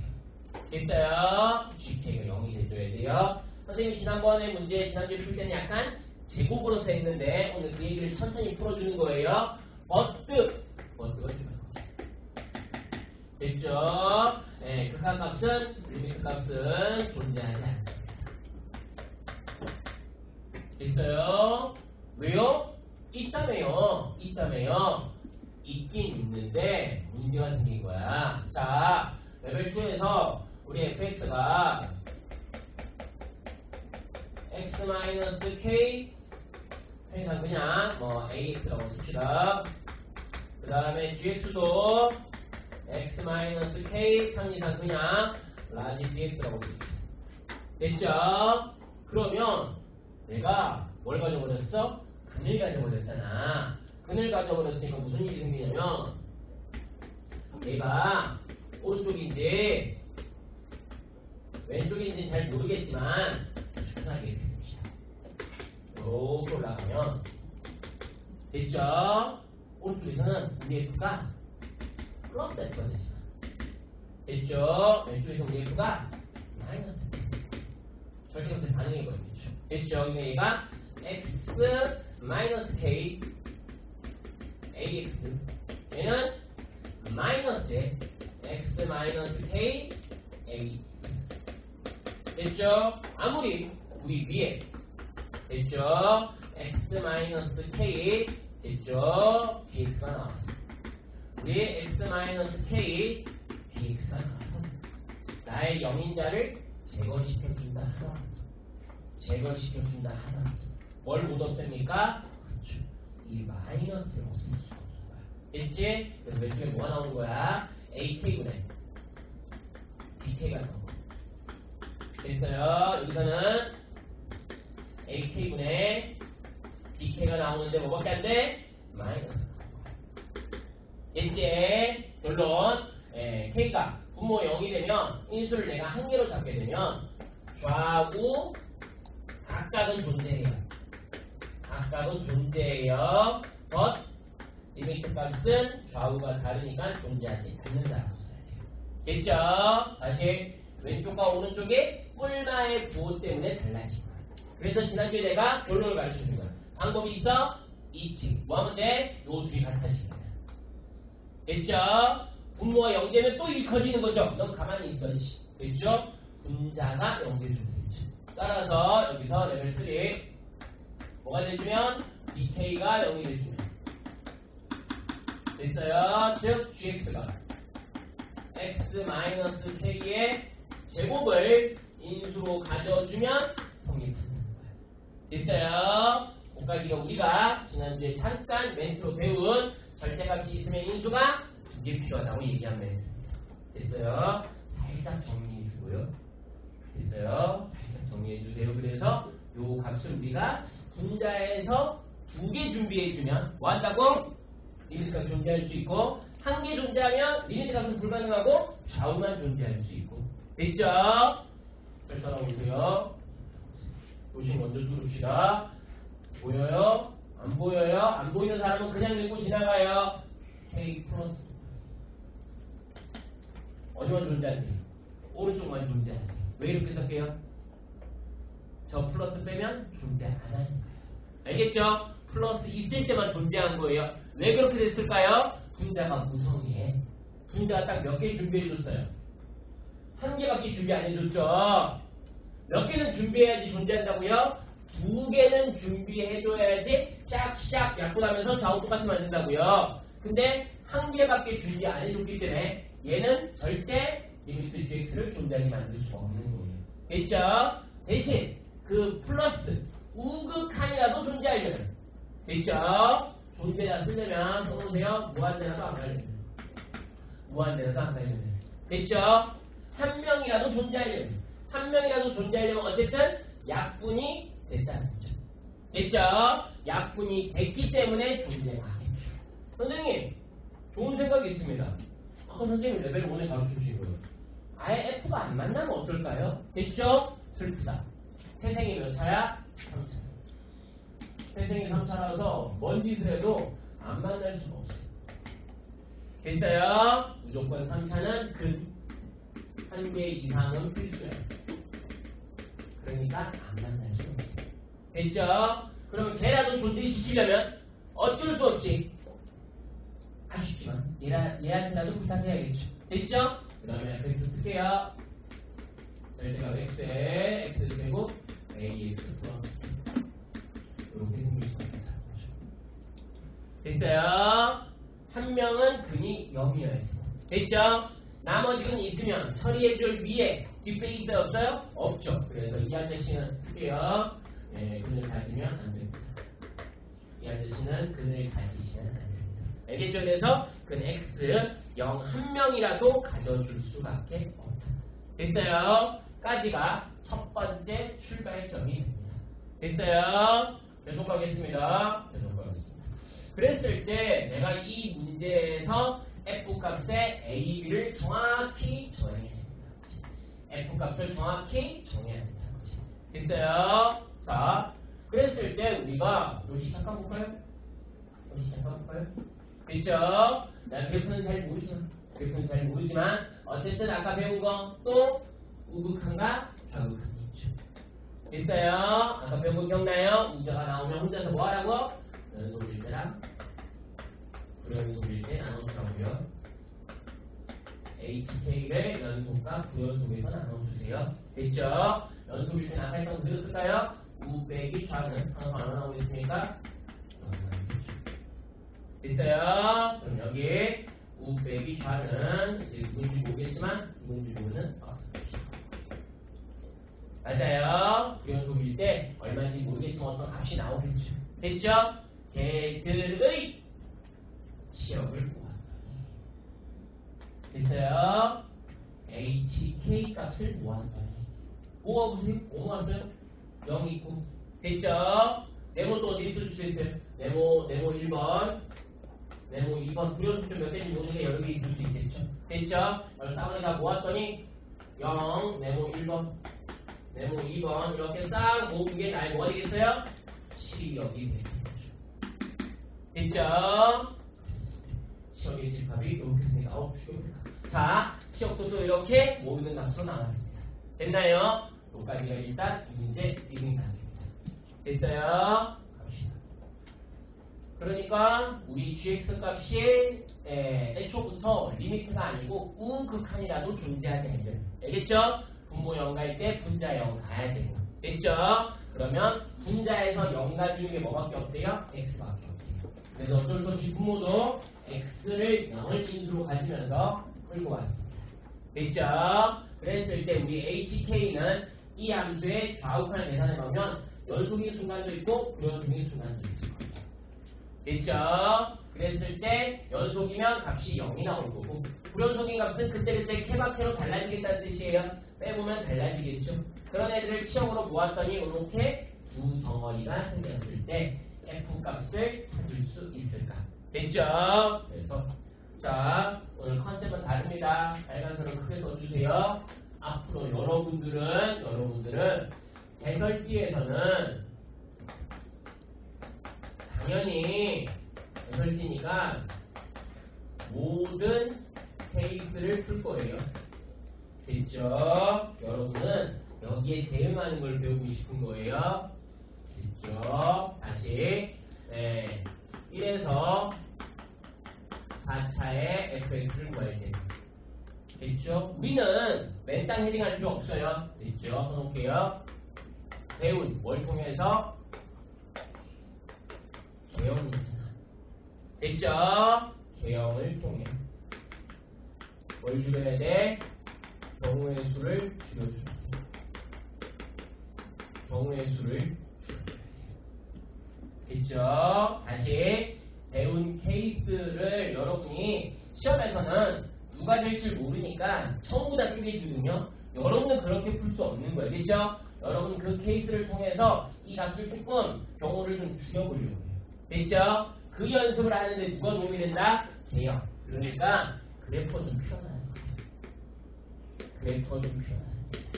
됐어요? gk가 0이 돼줘야 돼요. 선생님 지난번에 문제 지난주에 풀 때는 약간 제곱으로 써 있는데 오늘 그 얘기를 천천히 풀어주는 거예요. 버트가 중요한 거죠. 됐죠? 네, 극한값은 리미트 값은 존재하지 않습니다. 됐어요? 왜요? 있다며요. 있긴 있는데 문제가 생긴 거야. 자, 레벨 2에서 우리 fx가 x-k 항상 그냥 뭐 ax라고 씁시다. 그 다음에 gx도 x-k 편의상 그냥 라지 dx라고 씁시다. 됐죠? 그러면 내가 뭘 가져버렸어? 근을 가져버렸잖아. 근을 가져버렸으니까 무슨 일이 생기냐면 얘가 오른쪽인지 왼쪽인지 잘 모르겠지만 편하게 됩니다. 이렇게 올라가면 됐죠? 오른쪽에서는 우리 F가 플러스 F가 되죠. 됐죠? 왼쪽에서 우리 F가 마이너스 F. 절대값의 반응이 걸리겠죠. 됐죠? 얘가 X 마이너스 K AX 얘는 마이너스에 X 마이너스 K AX. 됐죠? 아무리 우리 위에 됐죠? X 마이너스 K 됐죠? BX가 나왔어. 우리 X 마이너스 K BX가 나와서 나의 영인자를 제거시켜준다 하더라도 뭘 못 없앱니까? 그렇죠. 이 마이너스를 없앨 수가 없는 거야. 됐지? 그래서 왼쪽에 뭐가 나오는 거야? AK분의 BK가 나오는 거야. 됐어요? 여기서는 AK분의 BK가 나오는데 뭐밖에 안 돼? 마이너스. 됐지? 물론 K가 분모 0이 되면 인수를 내가 한 개로 잡게 되면 좌우 각각은 존재해요. but 리미트 값은 좌우가 다르니까 존재하지 않는다고 써야 돼요. 됐죠? 다시 왼쪽과 오른쪽이 뿔마의 부호 때문에 달라진 거야. 그래서 지난주에 내가 결론을 가르쳐준 거야. 방법이 있어? 2층. 뭐 하면 돼? 요 둘이 같아지는 거야. 됐죠? 분모가 0 되면 또 일이 커지는 거죠. 넌 가만히 있어. 됐죠? 분자가 0 돼주면 되죠. 따라서 여기서 레벨 3 뭐가 돼주면 BK가 0이 돼주면 됐어요? 즉 GX가 X-K의 제곱을 인수로 가져주면 성립한다는 거예요. 됐어요? 거기가 우리가 지난주에 잠깐 멘트로 배운 절대값이 있으면 인수가 두 개 필요하다고 얘기한 멘트입니다. 됐어요? 살짝 정리해주고요. 됐어요? 살짝 정리해주세요. 그래서 요 값을 우리가 분자에서 두 개 준비해주면 뭐 한다고? 리미트가 존재할 수 있고 한 개 존재하면 리미트 값은 불가능하고 좌우만 존재할 수 있고. 됐죠? 잘 따라오세요. 요식 먼저 들읍시다. 보여요? 안 보여요? 안 보이는 사람은 그냥 읽고 지나가요. K 플러스 어디만 존재하는지 오른쪽만 존재하는지 왜 이렇게 쓸게요? 저 플러스 빼면 존재 안 하는 거예요. 알겠죠? 플러스 있을 때만 존재한 거예요. 왜 그렇게 됐을까요? 분자가 무성이에 분자가 딱 몇 개 준비해줬어요. 한 개밖에 준비 안 해줬죠. 몇 개는 준비해야지 존재한다고요? 두 개는 준비해줘야지 샥샥 약분하면서 좌우 똑같이 만든다고요. 근데 한 개밖에 준비 안 해줬기 때문에 얘는 절대 리미트 gx를 존재하게 만들 수가 없는 거예요. 됐죠? 대신 그 플러스 우극한이라도 존재하려면 됐죠? 존재라 쓰려면 써보세요. 무한대라도 안 가려면 무한대라도 안 가려면 됐죠? 한 명이라도 존재하려면 한 명이라도 존재하려면 어쨌든 약분이 됐다는 거죠. 됐죠? 약분이 됐기 때문에 존재가 하겠죠. 선생님 좋은 생각이 있습니다. 선생님 레벨 1에 가르쳐주신 거예요. 아예 F가 안 만나면 어떨까요? 됐죠? 슬프다. 태생이 몇 차야? 3차. 태생이 3차라서 뭔 짓을 해도 안 만날 수가 없어요. 됐어요? 무조건 3차는 한 개 이상은 필수야. 그러니까 안 만날 수 없어요. 됐죠? 그러면 걔라도 존재시키려면 어쩔 수 없지. 아쉽지만 얘한테라도 부탁해야겠죠. 됐죠? 그 다음에 fx 쓸게요. 절대값 x에 x 제곱 ax 플러스 이렇게 생길 수 있다. 됐어요? 한 명은 근이 0이어야 돼요. 됐죠? 나머지 근이 있으면 처리해줄 위에 뒷배기 있어요? 없어요? 없죠. 그래서 이 아저씨는 쓸게요. 네, 근을 가지면 안 됩니다. 이 아저씨는 근을 가지시면 안 됩니다. 알겠죠? 그래서 근 x 0 한 명이라도 가져줄 수밖에 없다. 됐어요? 까지가 첫 번째 출발점이 됩니다. 됐어요? 계속 가겠습니다. 계속 가겠습니다. 그랬을 때 내가 이 문제에서 f 값의 a, b를 정확히 정해야 됩니다. f 값을 정확히 정해야 된다. 됐어요? 자, 그랬을 때 우리가 요 시작해 볼까요? 됐죠? 나 그래프는 잘 모르지만 어쨌든 아까 배운 거 또 우극한가 좌극한이 있죠. 됐어요? 아까 배운 거 기억나요? 문제가 나오면 혼자서 뭐 하라고? 연속일 때랑 불연속일 때 나눠주라고요. HK를 연속과 부연속에서 나눠주세요. 됐죠? 연속일 때는 아까 했던 거 들었을까요? 우 빼기 좌는 항상 안 나오고 있으니까 됐어요? 그럼 여기 우 빼기 좌는 이제 누군지 모르겠지만 누군지 모르는 맞아요? 부연속일 때 얼마인지 모르겠지만 어떤 값이 나오겠죠. 됐죠? 걔들의 치역을 모았더니 됐어요? HK 값을 모았더니 뭐가 무슨? 뭐 모았어요? 0 있고 됐죠? 네모 또 어디 있을 수 있어요? 네모 1번 네모 2번 부연속들 몇 개인지 모르니까 여러 개 있을 수 있겠죠? 됐죠? 여기 싸우니 다 모았더니 0 네모 1번 네모 2번 이렇게 싹 모은 게 나의 뭐가 되겠어요? 치역이 되겠죠. 됐죠? 치역의 집합이 이렇게 생겨. 자, 치역도 또 이렇게 모이는 값으로 나왔습니다. 됐나요? 여기까지가 일단 이 문제 리딩 단계입니다. 됐어요? 갑시다. 그러니까 우리 gx 값이 애초부터 리미트가 아니고 우극한이라도 존재하게 되죠. 알겠죠? 분모 0 갈 때 분자 0 가야 되고. 됐죠? 그러면 분자에서 0 가주는 게 뭐밖에 없대요? x밖에 없대요. 그래서 어쩔 수 없이 분모도 x를 0을 인수로 가지면서 끌고 왔습니다. 됐죠? 그랬을 때 우리 hk는 이 함수의 좌우편을 계산해보면 연속인 순간도 있고 불연속인 순간도 있을 거예요. 됐죠? 그랬을 때 연속이면 값이 0이 나올 거고 불연속인 값은 그때그때 케바케로 달라지겠다는 뜻이에요. 빼보면 달라지겠죠. 그런 애들을 치역으로 모았더니 이렇게 두 덩어리가 생겼을 때 f 값을 찾을 수 있을까? 됐죠? 그래서 자 여러분들은 해설지에서는 당연히 해설지니까 모든 케이스를 풀 거예요. 됐죠? 여러분은 여기에 대응하는 걸 배우고 싶은 거예요. 됐죠? 다시 1에서 4차의 fx를 구할 때 됐죠? 우리는 맨땅 헤딩할 필요 없어요. 됐죠? 써놓을게요. 배운 뭘 통해서? 개형이 있잖아. 됐죠? 개형을 통해 뭘 줄여야 돼? 경우의 수를 줄여줘야 돼. 경우의 수를 줄여줘야 돼. 됐죠? 다시 배운 케이스를 여러분이 시험에서는 누가 될 줄 모르니까 전부 다 쪼개주거든요. 여러분은 그렇게 풀 수 없는 거예요. 됐죠? 여러분 그 케이스를 통해서 이 값을 조금 경우를 좀 줄여보려고 해요. 됐죠? 그 연습을 하는데 누가 도움이 된다? 개형. 그러니까 그래프가 좀 표현하는 거예요. 그래프가 좀 표현하는 거예요.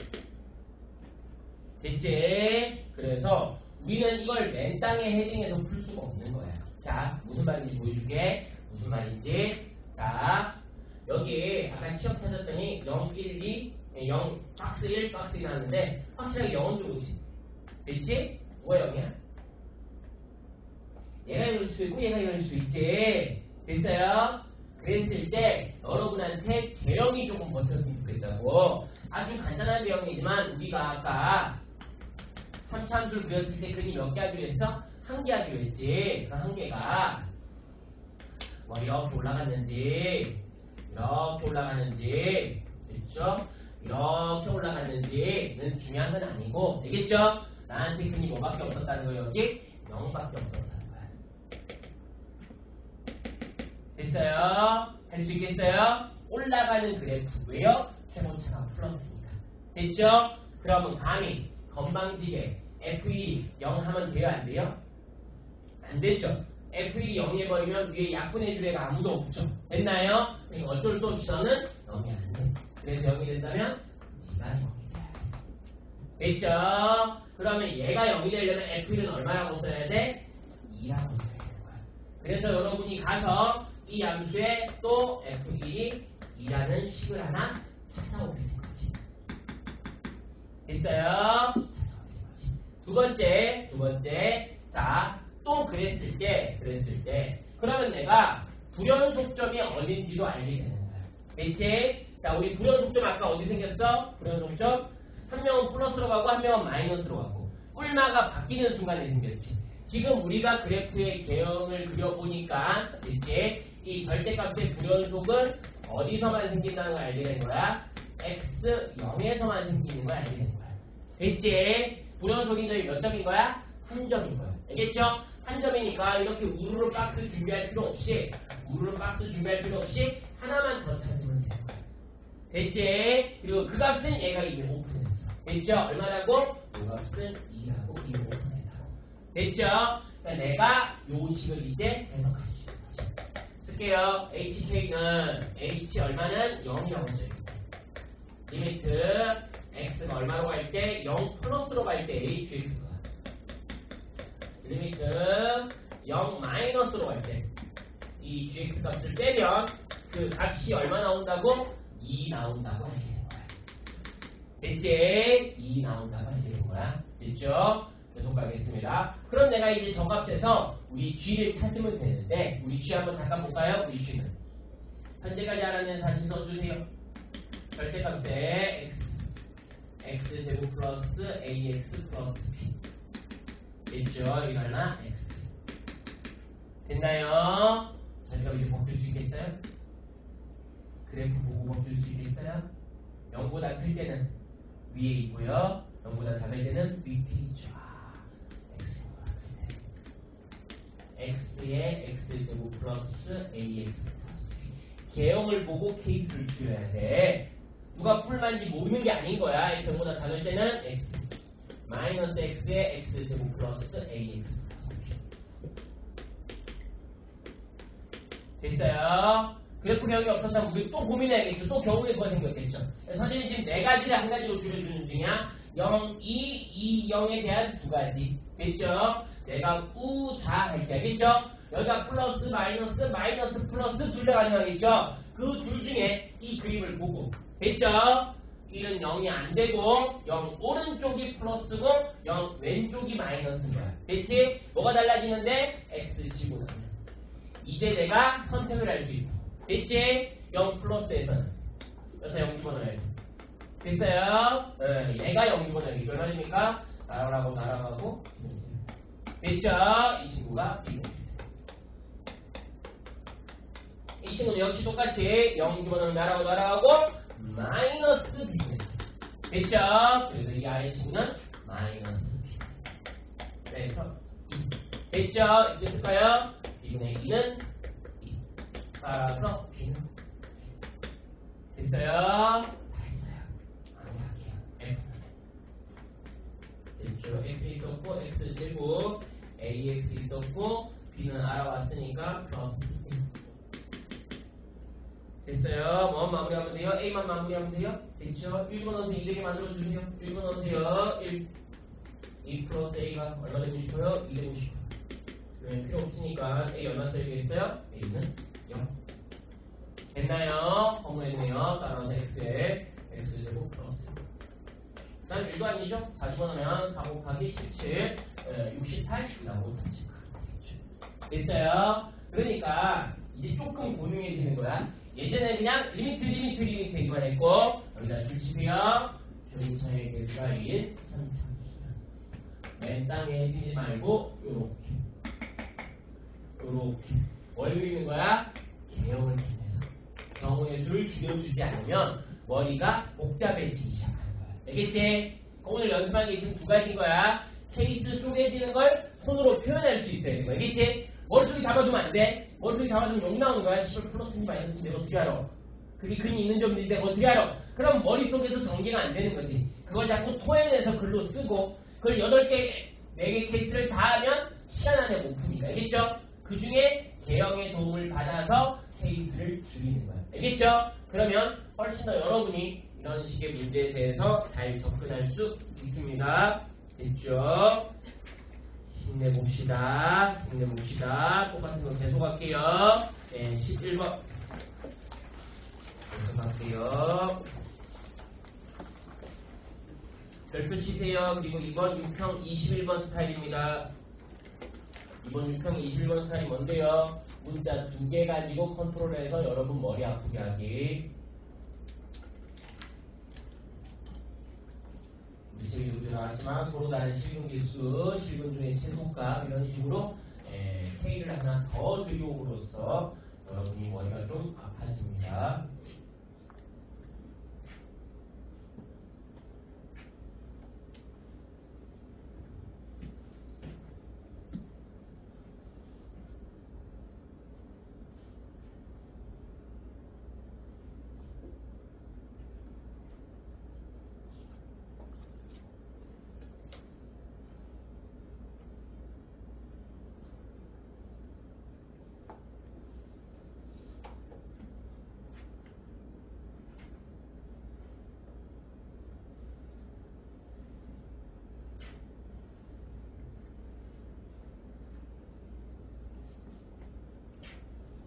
됐지? 그래서 우리는 이걸 맨땅에 헤딩해서 풀 수가 없는 거야. 자, 무슨 말인지 보여줄게. 무슨 말인지. 자, 여기 아까 시험 찾았더니 0, 1, 2, 0, 박스 1, 박스 2 나왔는데 확실하게 0은 누구지? 됐지? 뭐가 0이야? 얘가 이럴 수 있고 얘가 이럴 수 있지. 됐어요? 그랬을 때 여러분한테 개형이 조금 버텼으면 좋겠다고. 아주 간단한 개형이지만 우리가 아까 3차함수를 그렸을 때 그림이 몇 개 하기로 했어? 한 개 하기로 했지. 그 한 개가 뭐 이렇게 올라갔는지 이렇게 올라가는지 됐죠? 이렇게 올라갔는지는 중요한 건 아니고 알겠죠? 나한테 그림이 뭐밖에 없었다는 거예요. 여기 0밖에 없었다는 거야. 됐어요? 할 수 있겠어요? 올라가는 그래프 왜요? 최고차가 플러스니까. 됐죠? 그러면 감히 건방지게 F1이 0 하면 돼요? 안 돼요? 안 되죠? F1이 0이 해버리면 위에 약분해 줄 애가 아무도 없죠. 됐나요? 그러니까 어쩔 수 없이 너는 0이 안 돼. 그래서 0이 된다면 네가 0이 돼야 돼. 됐죠? 그러면 얘가 0이 되려면 F1은 얼마라고 써야 돼? 2라고 써야 되는 거야. 그래서 여러분이 가서 이 함수에 또 F1이 2라는 식을 하나 찾아오게 된 거지. 됐어요? 찾아오게 된 거지. 두 번째. 자, 또 그랬을 때 그러면 내가 불연속점이 어딘지도 알게 되는 거야. 됐지? 자, 우리 불연속점 아까 어디 생겼어? 불연속점 한 명은 플러스로 가고 한 명은 마이너스로 가고 뿔마가 바뀌는 순간에 생겼지. 지금 우리가 그래프의 개형을 그려보니까 됐지? 이 절대값의 불연속은 어디서만 생긴다는 걸 알게 된 거야? x0에서만 생기는 걸 알게 된 거야. 됐지? 불연속인 점이 몇 점인 거야? 한 점인 거야. 알겠죠? 한 점이니까 이렇게 우르르 박스 준비할 필요 없이 하나만 더 찾으면 되는 거야. 됐지? 그리고 그 값은 얘가 이미 오픈했어. 됐죠? 얼마라고? 이 값은 2라고 이미 오픈했다고. 됐죠? 그러니까 내가 요 식을 이제 해석할 수 있는 거지. 쓸게요. HK는 H 얼마는 0이라고 써있고 리미트 X가 얼마로 갈 때 0 플러스로 갈 때 HX가 리미트 0 마이너스로 갈 때 이 GX 값을 빼면 그 값이 얼마 나온다고? 2 나온다고 알게 되는 거야. 됐지? 2 나온다고 알게 되는 거야. 됐죠? 계속 가겠습니다. 그럼 내가 이제 저 값에서 우리 G를 찾으면 되는데 우리 G 한번 잠깐 볼까요? 우리 G는 현재까지 알았는 다시 써주세요. 절대값에 X 제곱 플러스 AX 플러스 B 됐죠? 이거 얼마? X 됐나요? 저희가 이제 법줄 수 있겠어요? 그래프 보고 법줄 수 있겠어요? 0보다 클 때는 위에 있고요. 0보다 작을 때는 밑에 있죠. X의 X제곱 플러스 AX 플러스 B 개형을 보고 케이스를 줄여야 돼. 누가 뿔만지 모르는 게 아닌 거야. X보다 작을 때는 X 마이너스 X의 X제곱 플러스 AX 플러스 B 됐어요? 그래프 개혁이 없었다면 우리 또 고민해야겠죠. 또 겨울에 뭐가 생겼겠죠. 선생님이 지금 네 가지를 한 가지로 줄여주는 중이야. 0, 2, 2, 0에 대한 두 가지. 됐죠? 내가 우자 할게 알겠죠? 여기가 플러스 마이너스 마이너스 플러스 둘 다 가능하겠죠? 그 둘 중에 이 그림을 보고 됐죠? 1은 0이 안 되고 0 오른쪽이 플러스고 0 왼쪽이 마이너스인 거야. 됐지? 뭐가 달라지는데? x 지고 나면 이제 내가 선택을 할 수 있고 됐지? 0 플러스에서는 여기서 0 집어넣어야지. 됐어요? 얘가 0 집어넣어야지. 얼마입니까? 날아가고 됐죠? 이 친구가 이 친구는 역시 똑같이 0 집어넣으면 날아가고 마이너스 B 됐죠? 그래서 이 아래 친구는 마이너스 B 그래서 2 됐죠? 이게 쓸까요? B분의 2는 2 따라서 B는 됐어요? 됐죠? X 있었고 X 제곱 AX 있었고 B는 알아왔으니까 플러스 됐어요? 뭐 마무리하면 돼요? A만 마무리하면 돼요? 됐죠? 1번 넣으세요. 2 되게 만들어주세요. 1번 넣으세요. 2 플러스 A가 얼마 되고 싶어요? 2 되고 싶어요. 그러면 필요 없으니까 A 얼마 써야겠어요? A는 0 됐나요? 허무했네요. 따라서 X에 X제곱 플러스 난 1도 아니죠? 4 집어넣으면 4 곱하기 17 68 나오고 38 됐어요? 그러니까 이제 조금 고민해지는 거야. 예전에 그냥 리미트 이거만 했고 여기다 줄치세요. 조인차의 개수가 1, 3, 4 맨 땅에 해주지 말고 요렇게 뭘 그리는 거야? 개형을 통해서 경우의 수를 줄여주지 않으면 머리가 복잡해지기 시작하는 거야. 알겠지? 오늘 연습한 게 지금 두 가지인 거야. 케이스 쪼개지는 걸 손으로 표현할 수 있어야 되는 거야. 알겠지? 머릿속에 잡아두면 안 돼. 머릿속에 잡아두면 욕 나오는 거야. 10 플러스니 마이너스니 내가 어떻게 알아? 그게 그림이 있는 점인데 내가 어떻게 알아? 그럼 머릿속에서 전개가 안 되는 거지. 그걸 자꾸 토해내서 글로 쓰고 그걸 8개, 4개 케이스를 다 하면 시간 안에 못 풉니다. 알겠죠? 그 중에 개형의 도움을 받아서 케이스를 줄이는 거야. 알겠죠? 그러면 훨씬 더 여러분이 이런 식의 문제에 대해서 잘 접근할 수 있습니다. 됐죠? 힘내봅시다. 똑같은 거 계속할게요. 네, 11번. 계속할게요. 별표 치세요. 그리고 이번 6평 21번 스타일입니다. 이번 6평 21번 스타일이 뭔데요? 문자 2개 가지고 컨트롤해서 여러분 머리 아프게 하기. 실근도 나왔지만 서로 다른 실근 개수, 실근 중에 최소값 이런 식으로 K를 하나 더 들여옴으로써 여러분이 머리가 좀 아파집니다.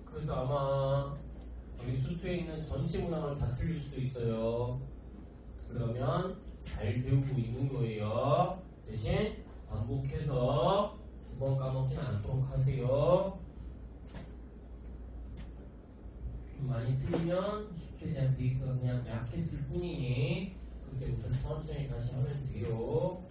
그래서 아마 여기 수트에 있는 전체 문항을 다 틀릴 수도 있어요. 그러면 잘 배우고 있는 거예요. 대신 반복해서 2번 까먹지는 않도록 하세요. 좀 많이 틀리면 쉽게 대한 베이스가 그냥 약했을 뿐이니 그때부터 천천히 다시 하면 돼요.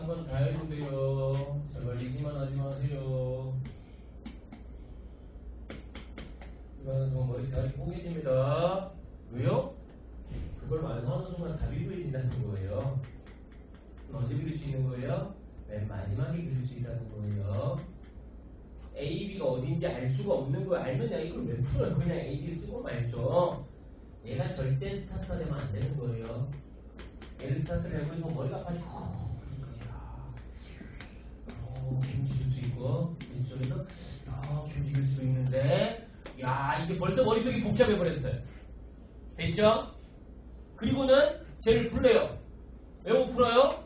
한번 다 해보세요. 제발 얘기만 하지 마세요. 이거는 뭐 머리 다리 뽀개집니다. 왜요? 그걸 완성하는 순간 답이 보여진다는 거예요. 언제 그릴 수 있는 거예요? 맨 마지막에 그릴 수 있다는 거예요. A, B가 어딘지 알 수가 없는 거 알면 내가 이걸 왜 풀어요? 그냥 A, B 쓰고 말죠. 얘가 절대 스타트가 되면 안 되는 거예요. 얘를 스타트를 해보니까 머리가 아파지고 김치 줄 수 있고 이쪽에서 김치 줄 수 있는데 야 이게 벌써 머릿속이 복잡해버렸어요. 됐죠? 그리고는 쟤를 풀래요. 왜 못 풀어요?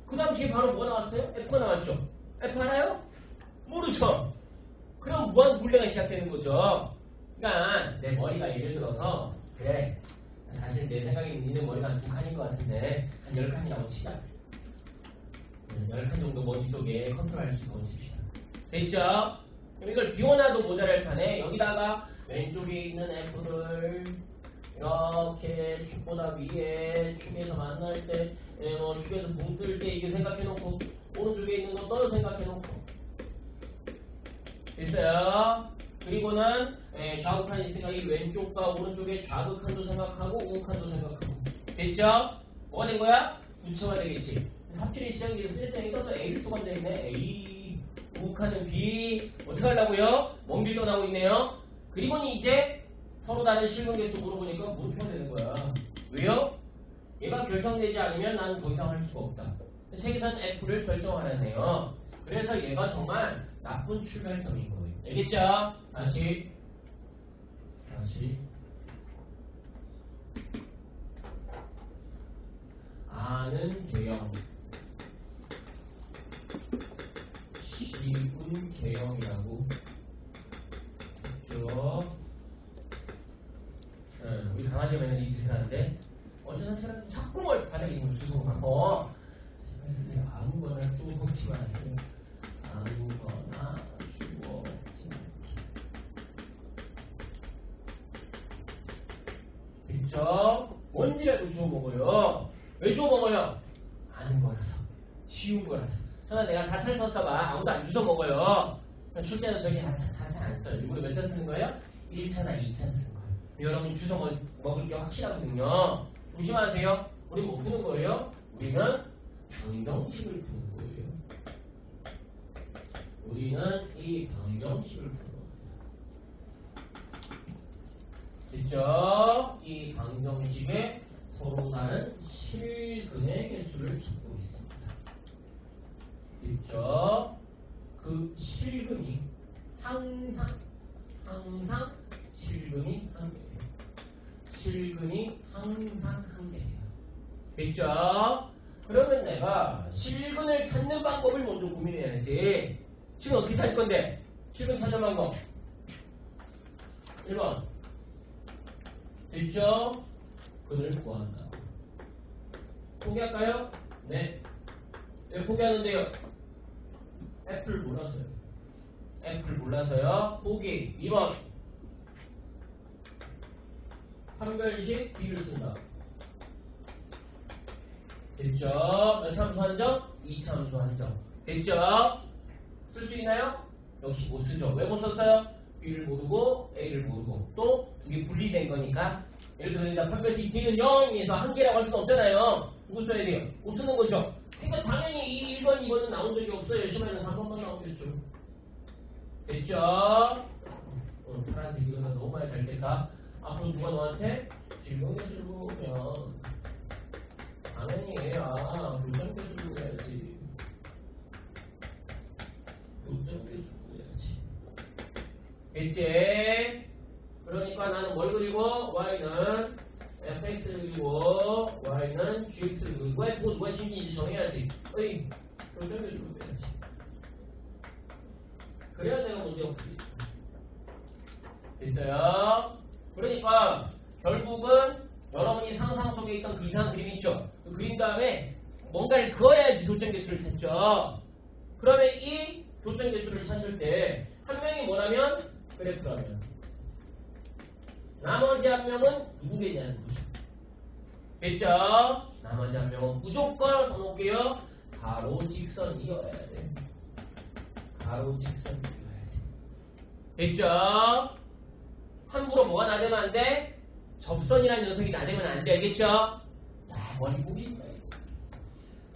그 당시에 바로 뭐가 나왔어요? F가 나왔죠? F 알아요? 모르죠? 그럼 무한분례가 시작되는 거죠. 그러니까 내 머리가 예를 들어서 그래 사실 내 생각에 있는 머리가 한 2칸인 것 같은데 한 10칸이라고 치자. 10칸 정도 머릿속에 컨트롤할 수 있고 칩시다. 됐죠? 그럼 이걸 비워놔도 모자랄 판에 여기다가 왼쪽에 있는 F를 이렇게 축보다 위에 축에서 만날 때 뭐 축에서 붕 뜰 때 이게 생각해놓고 오른쪽에 있는 거 떨어 생각해놓고 됐어요? 그리고는 좌우칸이 있으니까 이 왼쪽과 오른쪽에 좌극칸도 생각하고 우극칸도 생각하고 됐죠? 뭐가 된 거야? 부처가 되겠지. 삽질이 시작이 됐을 때 이것도 A를 쓰고 앉아있네. A 우극칸은 B 어떻게 하려고요? 멍빌도 나오고 있네요. 그리고는 이제 서로 다른 실문계수 물어보니까 물음표가 되는 거야. 왜요? 얘가 결정되지 않으면 나는 더 이상 할 수가 없다. 책에서는 F를 결정하라네요. 그래서 얘가 정말 나쁜 출발점인 거예요. 알겠죠? 다시 아는 개형 시분 개형이라고 했죠. 우리 강아지 맨날 이 짓을 하는데 어쩌다 사람이 자꾸 뭘 바닥에 있는 주워가고 아무거나 주워먹지 마세요. 아무거나 주워먹지 마세요. 됐죠? 뭔지라도 주워먹어요. 왜 주워먹어요? 아는 거라서 쉬운 거라서. 저는 내가 다 잘 썼어봐 아무도 안 주워먹어요. 출제는 저기 다 잘 안 써요. 일부러 몇 차 쓰는 거예요? 1차나 2차 쓰는 거예요. 여러분 주워 먹을 게 확실하거든요. 조심하세요. 우리 못 푸는 거예요? 우리는 방정식을 푸는 거예요. 우리는 이 방정식을 푸는 거예요. 됐죠? 이 방정식에 서로 다른 실근의 개수를 찾고 있습니다. 됐죠? 그 실근이 항상 실근이 한 개예요. 실근이 항상 한 개예요. 됐죠? 그러면 내가 실근을 찾는 방법을 먼저 고민해야지. 지금 어떻게 찾을 건데? 실근 찾는 방법 1번 됐죠? 근을 구한다. 포기할까요? 네. 왜 포기하는데요? F를 몰라서요. F를 몰라서요. 포기. 2번 판별식 B를 쓴다. 됐죠? 몇 참수 한정? 2참수 한정. 됐죠? 쓸 수 있나요? 역시 못 쓰죠. 왜 못 썼어요? B를 모르고 A를 모르고 또 두 개 분리된 거니까. 예를 들어서 일단 판별식 D는 0에서 한 개라고 할 수는 없잖아요. 누구 써야 돼요? 못 쓰는 거죠. 그러니까 당연히 이 1번, 2번은 나온 적이 없어요. 시험에는 3번만 나오겠죠. 됐죠? 파란색 이거는 너무 많이 잘 됐다. 앞으로 누가 너한테 질문해주를 보면 당연히 얘야 교정해주고 해야지. 교정해주고 해야지. 됐지? 그러니까 나는 뭘 그리고 y는 fx를 그리고 y는 gx를 그리고 왜 누가 심지인지 정해야지. 어이 교정해주고 해야지. 그래야 내가 문제가 풀리죠. 됐어요? 그러니까 결국은 여러분이 상상 속에 있던 그 이상한 그림이 있죠. 그 그림 다음에 뭔가를 그어야지 교점 개수를 찾죠. 그러면 이 교점 개수를 찾을 때 한 명이 뭐라면 그래프라면 나머지 한 명은 누구겠냐는 거죠. 됐죠? 나머지 한 명은 무조건 써놓을게요. 가로 직선이어야 돼. 가로 직선이어야 돼. 됐죠? 함부로 뭐가 나대면 안 돼? 접선이라는 녀석이 나대면 안 돼. 알겠죠? 자, 머리 보기 봐야지.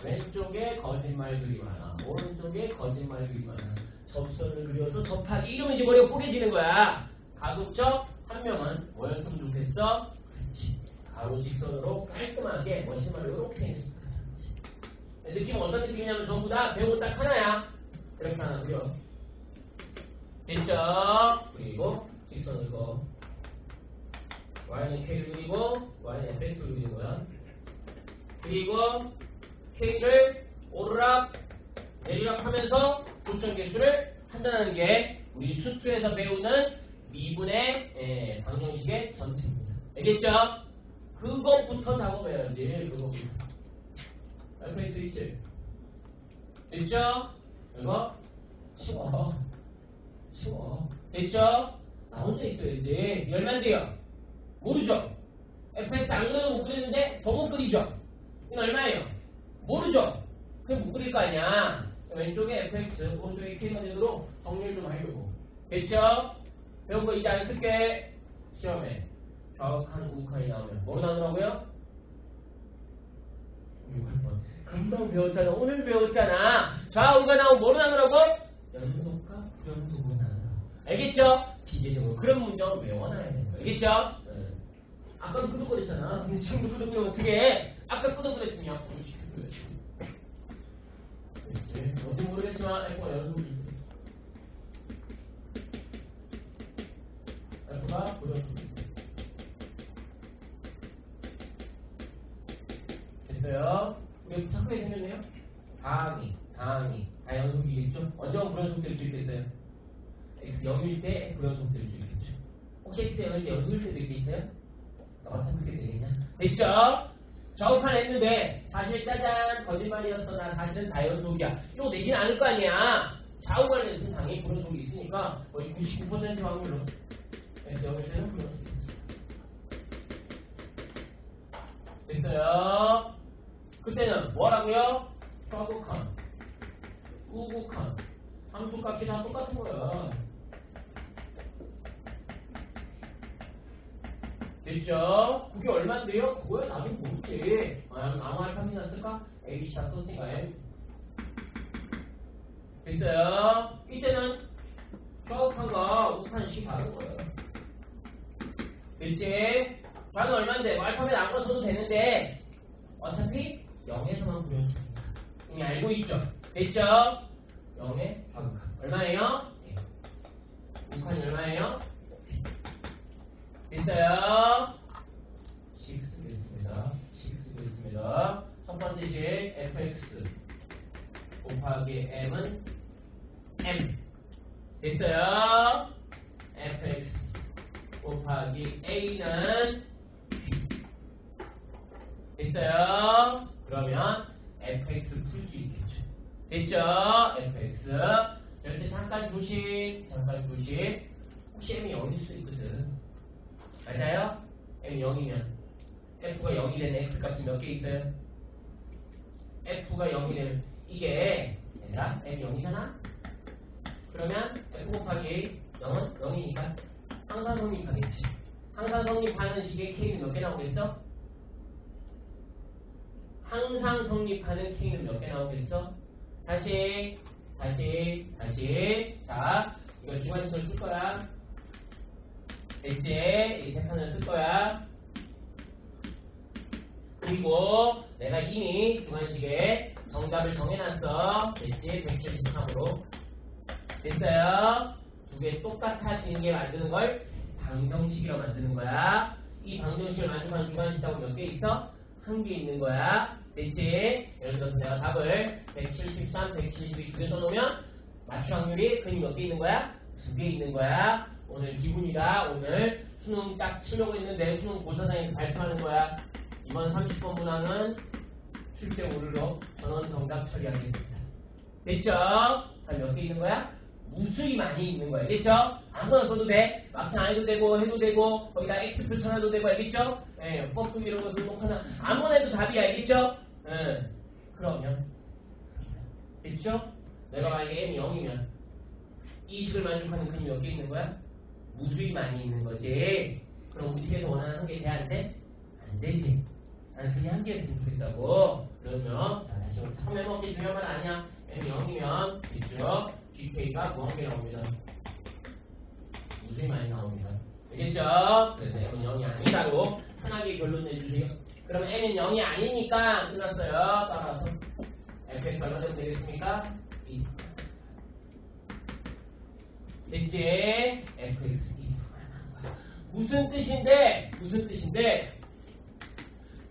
왼쪽에 거짓말들이 많아. 오른쪽에 거짓말들이 많아. 접선을 그려서 접하기. 이러면 이제 머리가 뽀개지는 거야. 가급적 한 명은 뭐였으면 좋겠어? 그렇지. 가로 직선으로 깔끔하게 머신말로 이렇게 했습니다. 느낌은 어떤 느낌이냐면 전부 다 배운 거 딱 하나야. 이렇게 하나 그려. 됐죠? 그리고 직선을 그어. y는 k를 그리고 y는 fx를 그리는 거야. 그리고 k를 오르락 내리락 하면서 조점 개수를 판단하는 게 우리 수투에서 배우는 미분의 방정식의 전체입니다. 알겠죠? 그것부터 작업해야지. 그것부터. fx 있지? 됐죠? 이거 쉬워. 됐죠? 나 혼자 있어야지. 열만 돼요. 모르죠? fx 안 그려도 못 그리는데 더 못 그리죠? 이건 얼마예요? 모르죠? 그럼 못 그릴 거 아니야. 왼쪽에 fx, 오른쪽에 k가 되도록 정리를 좀 하려고. 됐죠? 배운 거 이제 안 쓸게. 시험에 좌우칸, 우칸이 나오면 뭐로 나오더라고요? 6번. 금방 배웠잖아. 오늘 배웠잖아. 좌우가 나오면 뭐로 나오더라고? 연속과 불연속으로 나오더라고. 알겠죠? 기계적으로 그런 문장을 외워놔야 되는 거야. 알겠죠? 네. 아까도 끄덕거렸잖아. 근데 지금도 끄덕거리면 어떻게 해? 아까 끄덕거렸으면 앞으로 시켜줘야지. 그렇지. 뭔지 모르겠지만 F가 연속으로 F가 불연속으로 됐어요? 우리 착하게 생겼네요? 다항이 다 연속이겠죠? 언제가 불연속 될 수 있겠어요? X 0일 때 불연속 될 수 있겠죠? 혹시 X 0일 때 연속일 때도 있겠어요? 나같으면 그렇게 되겠냐? 됐죠? 좌우판 했는데 사실 짜잔 거짓말이었어. 나 사실은 다 연속이야. 이거 내지는 않을 거 아니야. 좌우만 했으면 당연히 불연속이 있으니까 거의 99% 확률로 X 0일 때는 불연속이 있어요. 됐어요? 그때는 뭐라고요? 좌우칸, 우구칸, 함수값이 다 똑같은 거야. 됐죠? 그게 얼마인데요? 그거야 나도 모르지. 아무 알파벳이나 쓸까? ABC 다 썼으니까 M. 됐어요? 이때는 좌우칸과 우칸씩 다른 거예요. 됐지? 좌는 얼마인데? 뭐 알파벳 아무나 써도 되는데 어차피 0에서만 구현줍니다. 이미 알고 있죠? 됐죠? 0의 좌우칸 얼마예요? 우칸이 얼마예요? 됐어요? 6 쓰겠습니다. 6 쓰겠습니다. 첫 번째 식 fx 곱하기 m은 m. 됐어요? fx 곱하기 a는 b. 됐어요? 그러면 fx 풀 수 있겠죠. 됐죠? fx. 여기 잠깐 조심. 혹시 m이 0일 수 있거든. 맞아요? m 0이면 f가 0이 되는 x값이 몇 개 있어요? f가 0이 되는 이게 얘들아 m 0이잖아? 그러면 f 곱하기 0은 0이니까 항상 성립하겠지. 항상 성립하는 식의 k는 몇 개 나오겠어? 항상 성립하는 k는 몇 개 나오겠어? 다시 자 이거 중간에서 쓸 거야. 됐지? 이 세 칸을 쓸 거야. 그리고 내가 이미 중간식에 정답을 정해놨어. 됐지? 173으로. 됐어요? 두 개 똑같아지는 게 만드는 걸 방정식이라고 만드는 거야. 이 방정식을 만족하는 중간식 답은 몇 개 있어? 한 개 있는 거야. 됐지? 예를 들어서 내가 답을 173, 172 두 개 써놓으면 맞출 확률이 근이 몇 개 있는 거야? 두 개 있는 거야. 오늘 기분이다. 오늘 수능 딱 치려고 했는데 수능 고사장에서 발표하는 거야. 이번 30번 문항은 출제 오류로 전원 정답 처리하겠습니다. 됐죠? 단 몇 개 있는 거야? 무수히 많이 있는 거야. 됐죠? 아무거나 써도 돼. 막상 안 해도 되고 해도 되고 거기다 X표 쳐놔도 되고 알겠죠? 버프 이런 거 등록하나 아무거나 해도 답이야. 알겠죠? 그러면 됐죠? 내가 만약에 m이 0이면 이 식을 만족하는 그림이 몇 개 있는 거야? 무수히 많이 있는 거지. 그럼 우리 집에서 원하는 한 개 돼야 안 돼? 안 되지. 나는 그냥 한 개를 주고 있다고. 그러면 자 다시 처음 해먹기 중요한 건 아니야. m이 0이면 됐죠? gk가 뭐 한 개 나옵니다. 무수히 많이 나옵니다. 알겠죠? 그래서 m은 0이 아니다고 편하게 결론 내주세요. 그러면 n은 0이 아니니까 끝났어요. 따라서 fx 얼마 되면 되겠습니까? 2. 됐지? fx 2. 무슨 뜻인데? 무슨 뜻인데?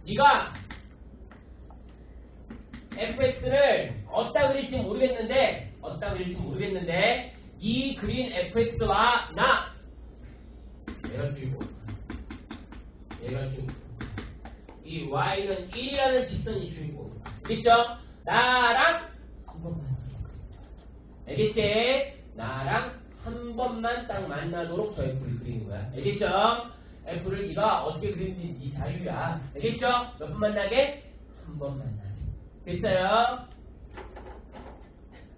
네가 fx를 어디다 그릴지 모르겠는데 이 그린 fx와 나 얘가 주고 이 y는 1이라는 직선이 주인공. 알겠죠? 나랑 한 번만 알겠지? 나랑 한 번만 딱 만나도록 저 f를 그리는 거야. 알겠죠? f를 네가 어떻게 그리는지 네 자유야. 알겠죠? 몇 번 만나게? 한 번 만나게. 됐어요?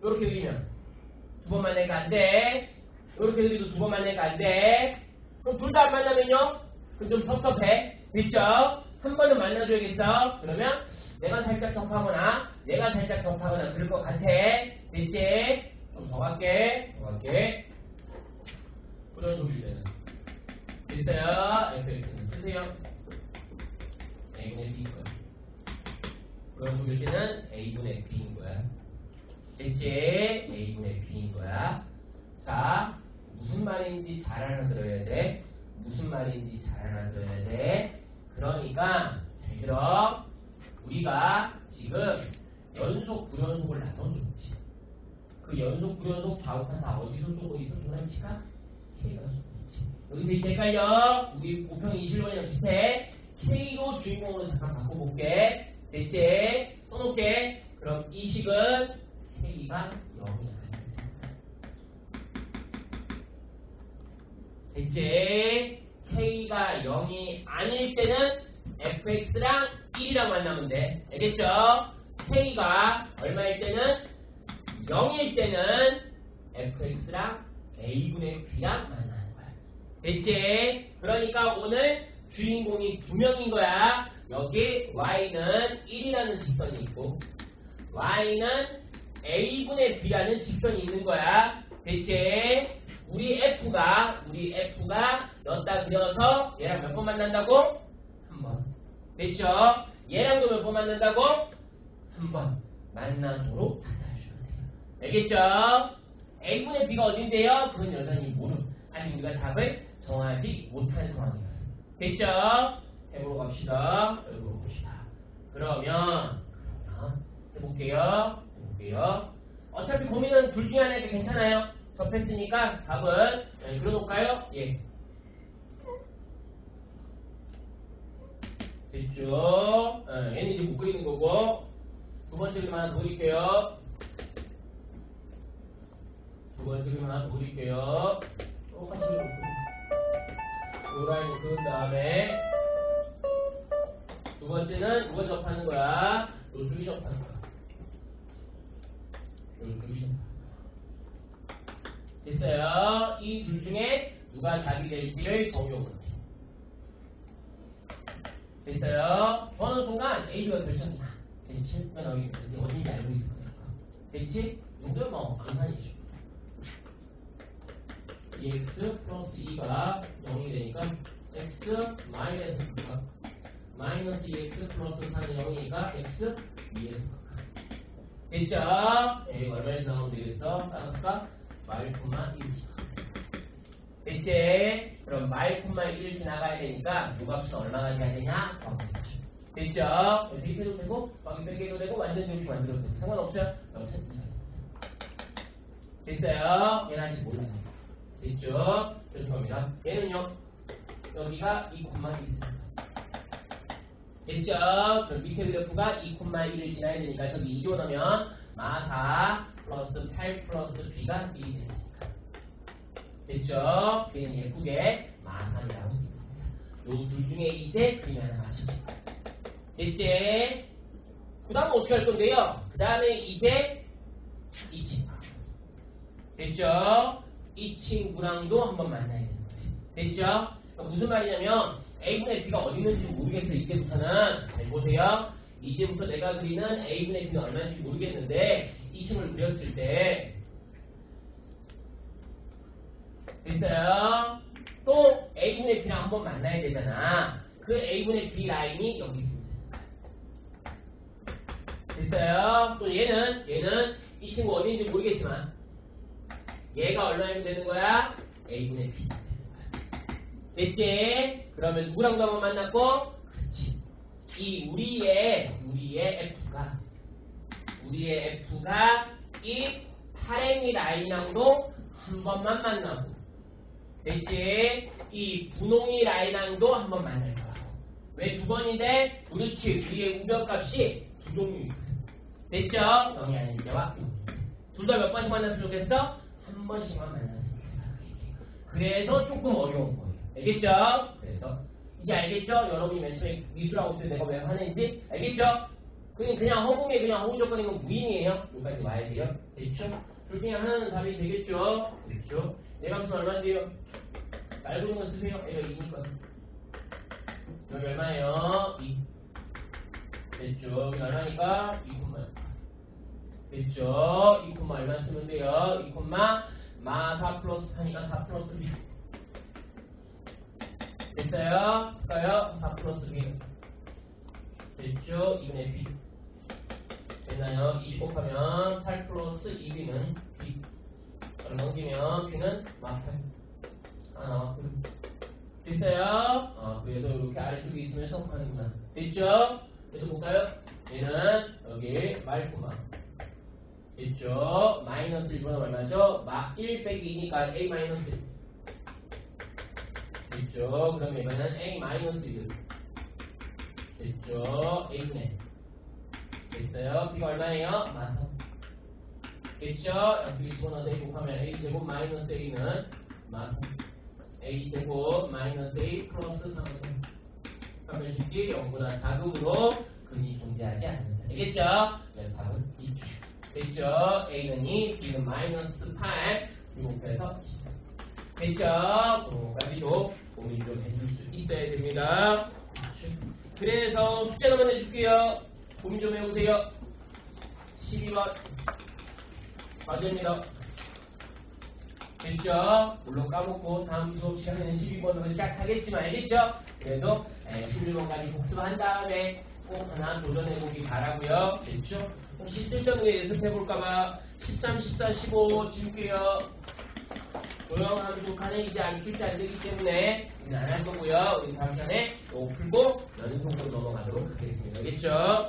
이렇게 그리면 두 번 만나니까 안 돼. 이렇게 그리도 두 번 만나니까 안 돼. 그럼 둘 다 안 만나면요? 그럼 좀 섭섭해. 됐죠? 한 번은 만나줘야겠어. 그러면 내가 살짝 접하거나 그럴 것 같아. 됐지? 좀 더 갈게. 그런 소리를 내는. 됐어요? fx는 쓰세요. a분의 b인 거야. 그런 소리를 때는 a분의 b인 거야. 됐지? a분의 b인 거야. 자, 무슨 말인지 잘 알아들어야 돼. 그러니까 잘 들어. 우리가 지금 연속, 불연속을 나눠줬지. 그 연속, 불연속 좌우탄 다 어디서 쏘고 있어? 도난치가 K가 쏘고 있지. 여기서 이제 헷갈려. 우리 고평 21번이랑 비슷해. K로 주인공으로 잠깐 바꿔볼게. 됐지? 써놓을게. 그럼 이 식은 K가 0이 아니야. 됐지? K가 0이 아닐 때는 fx랑 1이랑 만나면 돼. 알겠죠? K가 얼마일 때는 0일 때는 fx랑 a분의 b랑 만나는 거야. 됐지? 그러니까 오늘 주인공이 두 명인 거야. 여기 y는 1이라는 직선이 있고 y는 a분의 b라는 직선이 있는 거야. 됐지? 우리 f가 넣었다 그려서 얘랑 몇 번 만난다고? 한 번. 됐죠? 얘랑도 몇 번 만난다고? 한 번 만나도록 찾아주면 돼요. 알겠죠? a분의 b가 어딘데요? 그건 여전히 모름. 아직 우리가 답을 정하지 못한 상황이었어. 됐죠? 해보러 갑시다. 해보러 봅시다. 그러면 해볼게요. 어차피 고민은 둘 중에 하나니까 괜찮아요. 접했으니까 답은 그려놓을까요? 예. 됐죠? 얘는 이제 못 그리는 거고. 두 번째 그림 하나 더 그릴게요. 똑같이 그려놓고. 요 라인을 그은 다음에 두 번째는 누가 접하는 거야? 요 줄이 접하는 거야. 됐어요? 이 둘 중에 누가 답이 될지를 적용을 해. 됐어요? 어느 순간 A가 결정이야. 됐지? 어딘지 알고 있을 거니까. 됐지? 이건 뭐 암산이죠. EX 플러스 2가 0이 되니까 X 마이너스 9가 마이너스 2X 플러스 4는 0이니까 X 2에서 됐죠? 이거 얼마에서 나오면 되겠어? 따라서 마일콤마 1 됐지? 그럼 마일콤마 1을 지나가야 되니까 요값은 얼마가 돼야 되냐? 됐죠? 여기서 입혀도 되고 여기 빼기도 되고 완전 정식 만들어도 되고 상관없어요? 여기서 됐어요? 얘는 아직 몰라요. 됐죠? 죄송합니다. 얘는요 여기가 2,1 됐죠? 그럼 밑에 그래프가 2,1을 지나야 되니까 저기 2 집어넣으면 마4 플러스 8 플러스 b가 1이 되니까 됐죠? 얘는 예쁘게 마3이라고 씁니다. 요 둘 중에 이제 그림이 하나 맞춰질 거예요. 됐지? 그 다음은 어떻게 할 건데요? 그 다음에 이제 이 친구. 됐죠? 이 친구랑도 한번 만나야 되는 거지. 됐죠? 그러니까 무슨 말이냐면 A분의 B가 어디 있는지 모르겠어. 이제부터는. 잘 보세요. 이제부터 내가 그리는 A분의 B는 얼마인지 모르겠는데 이 층을 그렸을 때 됐어요? 또 A분의 B랑 한번 만나야 되잖아. 그 A분의 B 라인이 여기 있습니다. 됐어요? 또 얘는 이 친구 어디인지 모르겠지만 얘가 얼마이면 되는 거야? A분의 B. 됐지? 그러면 누구랑도 한번 만났고, 그렇지. 이 우리의 F가 이 8행이 라인랑도 한 번만 만나고, 됐지? 이 분홍이 라인랑도 한 번 만날 거야. 왜 두 번인데? 그렇지. 우리의 우변값이 두 종류 있거든. 됐죠? 영이 아닌 이제와 둘 다 몇 번씩 만났으면 좋겠어? 한 번씩만 만났으면 좋겠어. 그래서 조금 어려운 거예요. 알겠죠? 그래서 이제 알겠죠? 여러분이 맨 처음에 미술하고 있을 때 내가 왜 화낸지 알겠죠? 그냥 허공에 그냥 허우적거리는 건 무의미해요. 여기까지 와야 돼요. 됐죠? 둘 중에 하나는 답이 되겠죠? 그렇죠? 내각수는 얼마인데요? 알고 있는 거 쓰세요. 얘가 2니까 여기 얼마예요? 2. 됐죠? 여기 얼마니까? 2콤마. 됐죠? 2콤마 얼마 쓰면 돼요? 2콤마 마 4 플러스 하니까 4 플러스 B. 됐어요? 볼까요? 4 플러스 B. 됐죠? 2분의 B. 됐나요? 20 곱하면 8 플러스 2B는 B. 넘기면 B는 마 8. 하나 나왔고요. 됐어요? 그래서 이렇게 아래쪽에 있으면 섭하는구나. 됐죠? 그래서 볼까요? 얘는 여기 말코마. 됐죠? 마이너스 1번은 얼마죠? 마 1 빼기 2니까 A 마이너스 1. 됐죠? 그럼 이번엔 A 마이너스 1. 됐죠? A분의. 됐어요? B가 얼마예요? 마 3. 됐죠? 여기 집어넣어서 A 곱하면 A제곱 마이너스 A는 마 3. A제곱 마이너스 A 플러스 3. 하면 쉽게 0보다 작음으로 근이 존재하지 않는다. 알겠죠? 네, 답은 2죠. 됐죠? A는 2, B는 마이너스 8, 그리고 곱해서 10. 됐죠? 그거까지도 고민 좀 해줄 수 있어야 됩니다. 그래서 숙제 한번 해줄게요. 고민 좀 해보세요. 12번 과제입니다. 됐죠? 물론 까먹고 다음 수업 시간에는 12번으로 시작하겠지만 알겠죠? 그래도 11번까지 복습한 다음에 꼭 하나 도전해보기 바라고요. 됐죠? 혹시 쓸데없는 연습해볼까봐 13, 14, 15 지울게요. 조용하면 북한에 이제 안 출제 안 되기 때문에 우리는 안 할 거고요. 우리 다음 시간에 또 풀고 연속으로 넘어가도록 하겠습니다. 알겠죠?